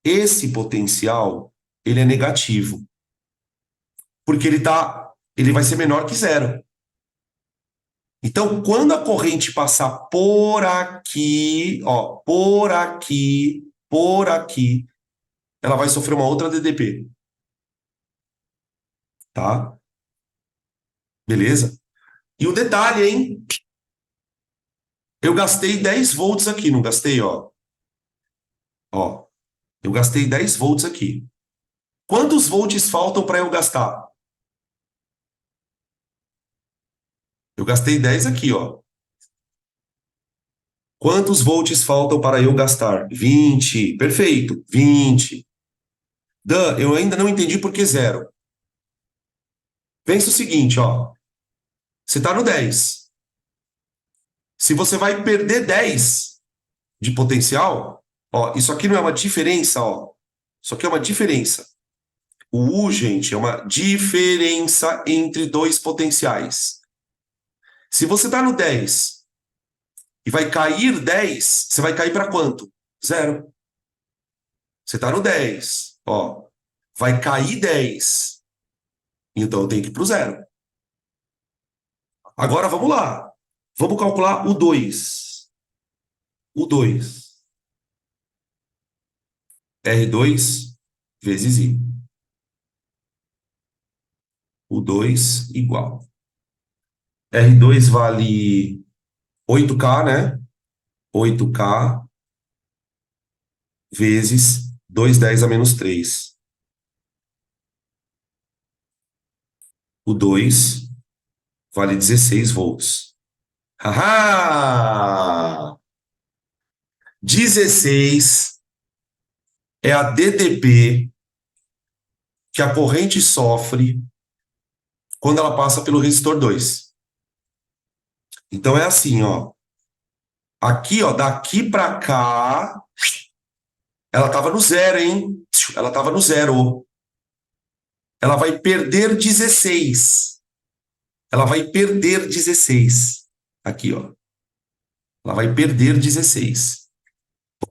Speaker 1: esse potencial, ele é negativo. Porque ele vai ser menor que 0. Então, quando a corrente passar por aqui, ó, por aqui, ela vai sofrer uma outra DDP. Tá? Beleza? E o detalhe, hein? Eu gastei 10 volts aqui, não gastei, ó? Ó, eu gastei 10 volts aqui. Quantos volts faltam para eu gastar? Eu gastei 10 aqui, ó. Quantos volts faltam para eu gastar? 20. Perfeito, 20. Dan, eu ainda não entendi por que 0. Pensa o seguinte, ó. Você está no 10. Se você vai perder 10 de potencial, ó, isso aqui não é uma diferença, ó. Isso aqui é uma diferença. O U, gente, é uma diferença entre dois potenciais. Se você está no 10 e vai cair 10, você vai cair para quanto? 0. Você está no 10, ó. Vai cair 10. Então tem que ir para o 0. Agora vamos lá. Vamos calcular o 2. O 2. R2 vezes I. O 2 igual. R2 vale 8K, né? 8K vezes 2,10 a menos 3. O 2 vale 16 volts. Haha! 16 é a DDP que a corrente sofre quando ela passa pelo resistor 2. Então é assim, ó. Aqui, ó, daqui para cá, ela estava no zero, hein? Ela estava no zero. Ela vai perder 16. Ela vai perder 16. Aqui, ó. Ela vai perder 16.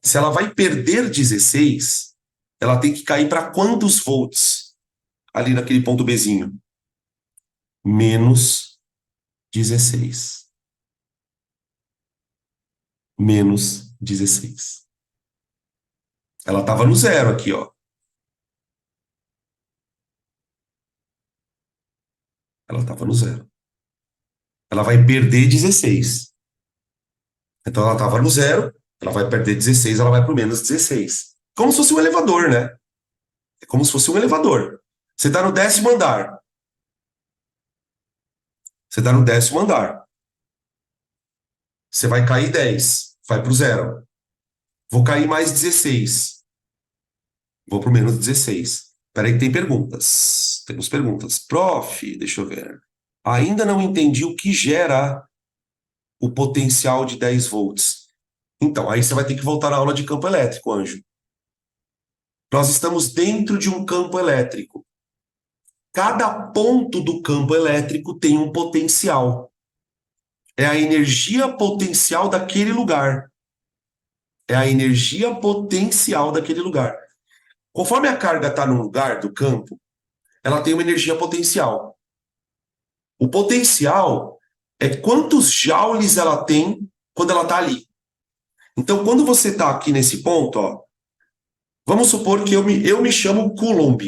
Speaker 1: Se ela vai perder 16, ela tem que cair para quantos volts? Ali naquele ponto Bzinho. Menos 16. Menos 16. Ela estava no zero aqui, ó. Ela estava no zero. Ela vai perder 16. Então ela estava no zero, ela vai perder 16, ela vai para o menos 16. Como se fosse um elevador, né? É como se fosse um elevador. Você está no 10º andar. Você está no 10º andar. Você vai cair 10, vai para o zero. Vou cair mais 16. Vou para o menos 16. Espera aí que tem perguntas. Temos perguntas. Prof, deixa eu ver. Ainda não entendi o que gera o potencial de 10 volts. Então, aí você vai ter que voltar à aula de campo elétrico, Anjo. Nós estamos dentro de um campo elétrico. Cada ponto do campo elétrico tem um potencial. É a energia potencial daquele lugar. É a energia potencial daquele lugar. Conforme a carga está num lugar do campo, ela tem uma energia potencial. O potencial é quantos joules ela tem quando ela está ali. Então, quando você está aqui nesse ponto, ó, vamos supor que eu me chamo Coulomb.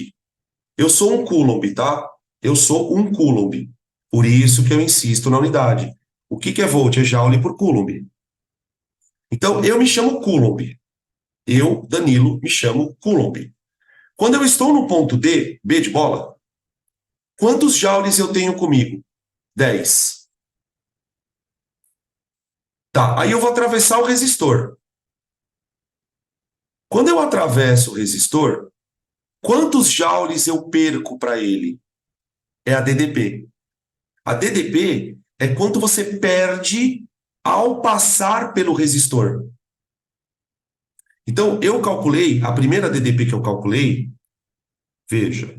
Speaker 1: Eu sou um Coulomb, tá? Eu sou um Coulomb. Por isso que eu insisto na unidade. O que é volt? É joule por Coulomb. Então, eu me chamo Coulomb. Eu, Danilo, me chamo Coulomb. Quando eu estou no ponto D, B de bola, quantos joules eu tenho comigo? 10. Tá, aí eu vou atravessar o resistor. Quando eu atravesso o resistor, quantos joules eu perco para ele? É a DDP. A DDP é quanto você perde ao passar pelo resistor. Então, eu calculei, a primeira DDP que eu calculei, veja,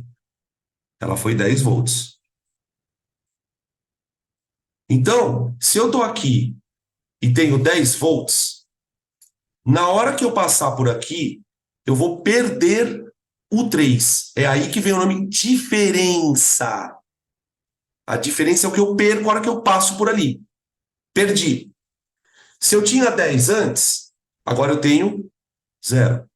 Speaker 1: ela foi 10 volts. Então, se eu estou aqui e tenho 10 volts, na hora que eu passar por aqui, eu vou perder o 3. É aí que vem o nome diferença. A diferença é o que eu perco na hora que eu passo por ali. Perdi. Se eu tinha 10 antes, agora eu tenho 0.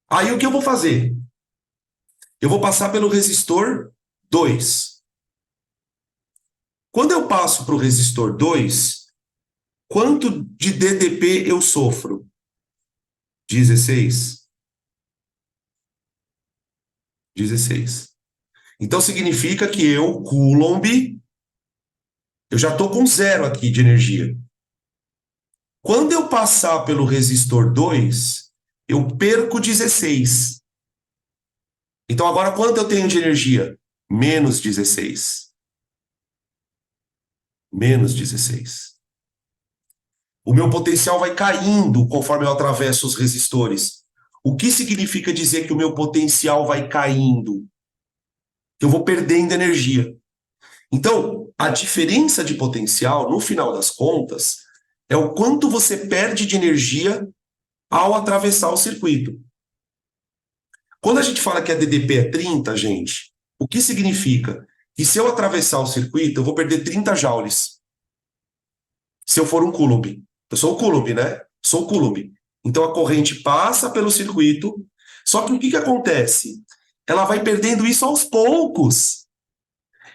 Speaker 1: Aí o que eu vou fazer? Eu vou passar pelo resistor 2. Quando eu passo para o resistor 2, quanto de DDP eu sofro? 16. 16. Então significa que eu, Coulomb, eu já estou com 0 aqui de energia. Quando eu passar pelo resistor 2, eu perco 16. Então agora quanto eu tenho de energia? Menos 16. Menos 16. O meu potencial vai caindo conforme eu atravesso os resistores. O que significa dizer que o meu potencial vai caindo? Que eu vou perdendo energia. Então, a diferença de potencial, no final das contas, é o quanto você perde de energia ao atravessar o circuito. Quando a gente fala que a DDP é 30, gente, o que significa? Que se eu atravessar o circuito, eu vou perder 30 joules. Se eu for um Coulomb. Eu sou o Coulomb, né? Sou o Coulomb. Então a corrente passa pelo circuito, só que o que acontece? Ela vai perdendo isso aos poucos.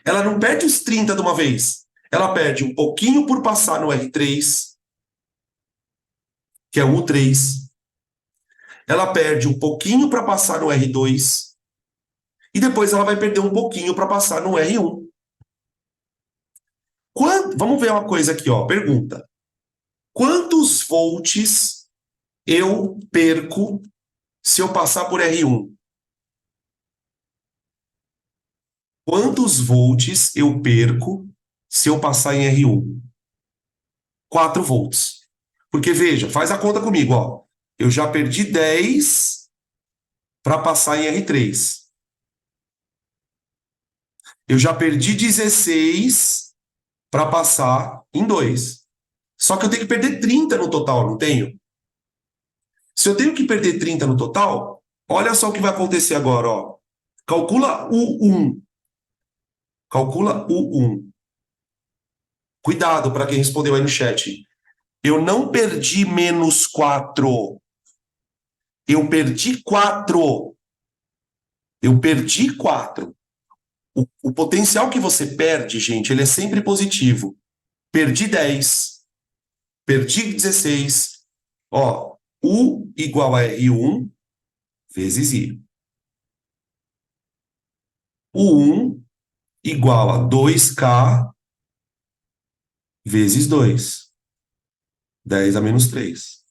Speaker 1: Ela não perde os 30 de uma vez. Ela perde um pouquinho por passar no R3, que é o U3. Ela perde um pouquinho para passar no R2. E depois ela vai perder um pouquinho para passar no R1. Vamos ver uma coisa aqui, ó. Pergunta. Quantos volts eu perco se eu passar por R1? Quantos volts eu perco se eu passar em R1? 4 volts. Porque, veja, faz a conta comigo, ó. Eu já perdi 10 para passar em R3. Eu já perdi 16 para passar em 2. Só que eu tenho que perder 30 no total, não tenho? Se eu tenho que perder 30 no total, olha só o que vai acontecer agora, ó. Calcula o 1. Calcula o 1. Cuidado para quem respondeu aí no chat. Eu não perdi menos 4. Eu perdi 4. Eu perdi 4. O potencial que você perde, gente, ele é sempre positivo. Perdi 10. Perdi 16. Ó, U igual a R1 vezes I. O 1 igual a 2K vezes 2. 10 a menos 3.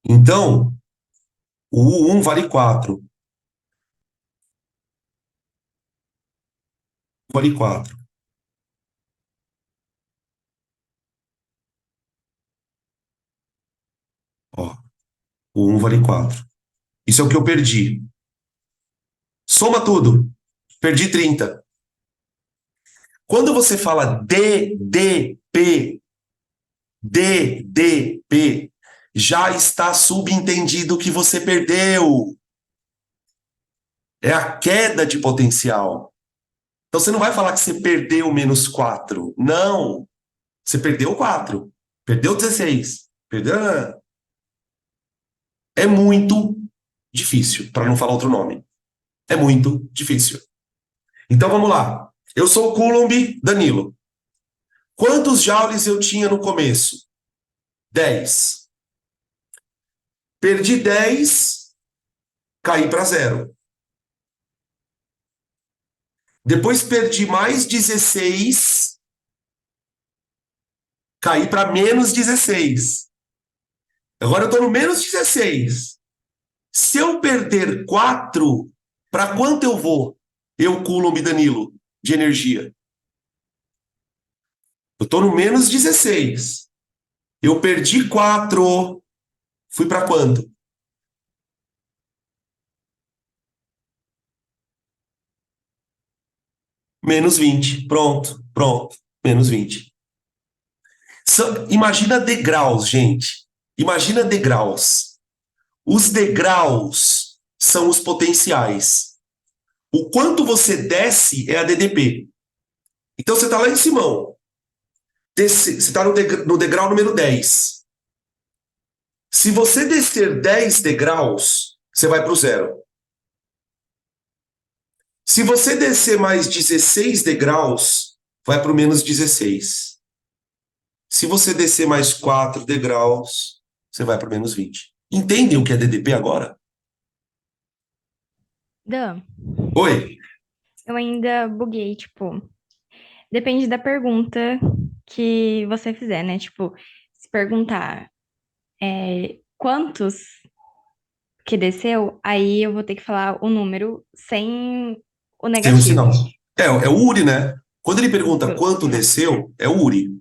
Speaker 1: Então, o U1 vale 4. Vale 4. Ó, o 1 vale 4. Isso é o que eu perdi. Soma tudo. Perdi 30. Quando você fala DDP, já está subentendido que você perdeu. É a queda de potencial. Então você não vai falar que você perdeu menos 4. Não. Você perdeu 4. Perdeu 16. Perdeu. É muito difícil, para não falar outro nome. É muito difícil. Então vamos lá. Eu sou o Coulomb Danilo. Quantos joules eu tinha no começo? 10. Perdi 10, caí para 0. Depois perdi mais 16, caí para menos 16. Agora eu estou no menos 16. Se eu perder 4, para quanto eu vou? Eu, Coulomb Danilo, de energia. Eu estou no menos 16. Eu perdi 4. Fui para quanto? Menos 20. Pronto, pronto. Menos 20. Imagina degraus, gente. Imagina degraus. Os degraus são os potenciais. O quanto você desce é a DDP. Então você está lá em cima. Você está no degrau número 10. Se você descer 10 degraus, você vai para o 0. Se você descer mais 16 degraus, vai para o menos 16. Se você descer mais 4 degraus, você vai para o menos 20. Entendem o que é DDP agora?
Speaker 4: Dan,
Speaker 1: Oi?
Speaker 4: eu ainda buguei, tipo, depende da pergunta que você fizer, né? Tipo, se perguntar quantos que desceu, aí eu vou ter que falar o número sem o
Speaker 1: Sem o
Speaker 4: negativo.
Speaker 1: sinal. É o URI, né? Quando ele pergunta quanto
Speaker 4: Não.
Speaker 1: desceu, é o URI.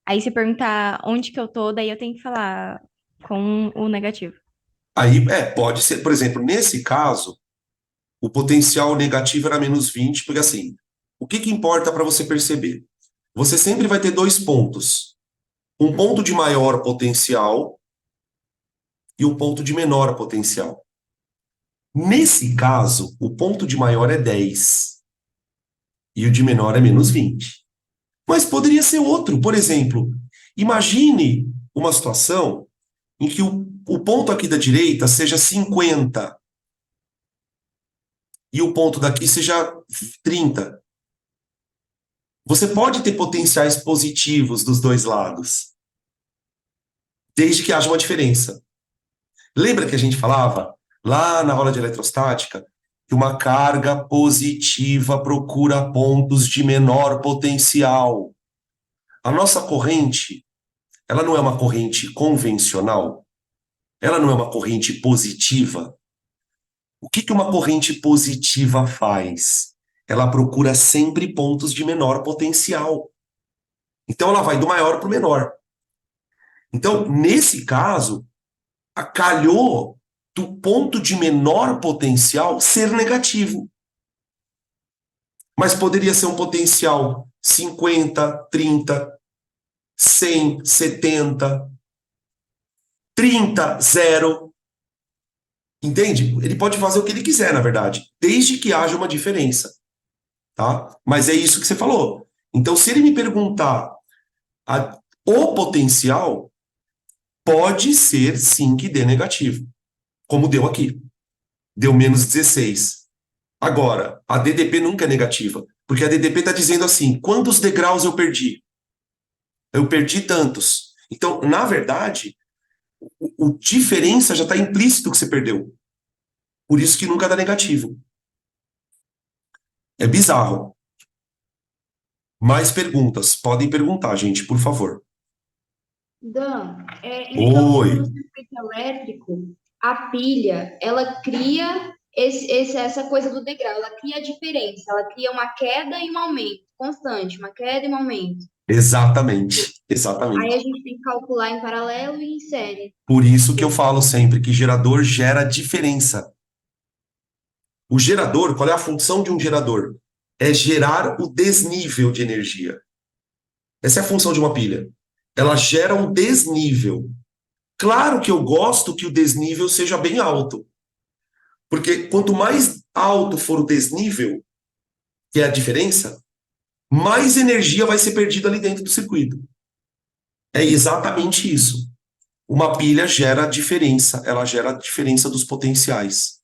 Speaker 4: Aí se perguntar onde que eu tô, daí eu tenho que falar com o negativo.
Speaker 1: Aí, pode ser, por exemplo, nesse caso, o potencial negativo era menos 20, porque assim, o que importa para você perceber? Você sempre vai ter 2 pontos. Um ponto de maior potencial e um ponto de menor potencial. Nesse caso, o ponto de maior é 10 e o de menor é menos 20. Mas poderia ser outro. Por exemplo, imagine uma situação em que o ponto aqui da direita seja 50 e o ponto daqui seja 30. Você pode ter potenciais positivos dos dois lados, desde que haja uma diferença. Lembra que a gente falava, lá na aula de eletrostática, que uma carga positiva procura pontos de menor potencial. A nossa corrente, ela não é uma corrente convencional, ela não é uma corrente positiva, O que que uma corrente positiva faz? Ela procura sempre pontos de menor potencial. Então ela vai do maior para o menor. Então, nesse caso, calhou do ponto de menor potencial ser negativo. Mas poderia ser um potencial 50, 30, 100, 70, 30, 0. Entende? Ele pode fazer o que ele quiser, na verdade, desde que haja uma diferença, tá? Mas é isso que você falou. Então, se ele me perguntar o potencial, pode ser sim que dê negativo, como deu aqui. Deu menos 16. Agora, a DDP nunca é negativa, porque a DDP está dizendo assim, quantos degraus eu perdi? Eu perdi tantos. Então, na verdade, o diferença já está implícito que você perdeu. Por isso que nunca dá negativo. É bizarro. Mais perguntas? Podem perguntar, gente, por favor.
Speaker 2: Dan, então,
Speaker 1: Oi.
Speaker 2: no circuito elétrico, a pilha, ela cria essa coisa do degrau, ela cria a diferença, ela cria uma queda e um aumento constante, uma queda e um aumento.
Speaker 1: Exatamente.
Speaker 2: Aí
Speaker 1: Exatamente.
Speaker 2: a gente tem que calcular em paralelo e em série.
Speaker 1: Por isso que eu falo sempre que gerador gera diferença. O gerador, qual é a função de um gerador? É gerar o desnível de energia. Essa é a função de uma pilha. Ela gera um desnível. Claro que eu gosto que o desnível seja bem alto. Porque quanto mais alto for o desnível, que é a diferença, mais energia vai ser perdida ali dentro do circuito. É exatamente isso. Uma pilha gera diferença, ela gera a diferença dos potenciais.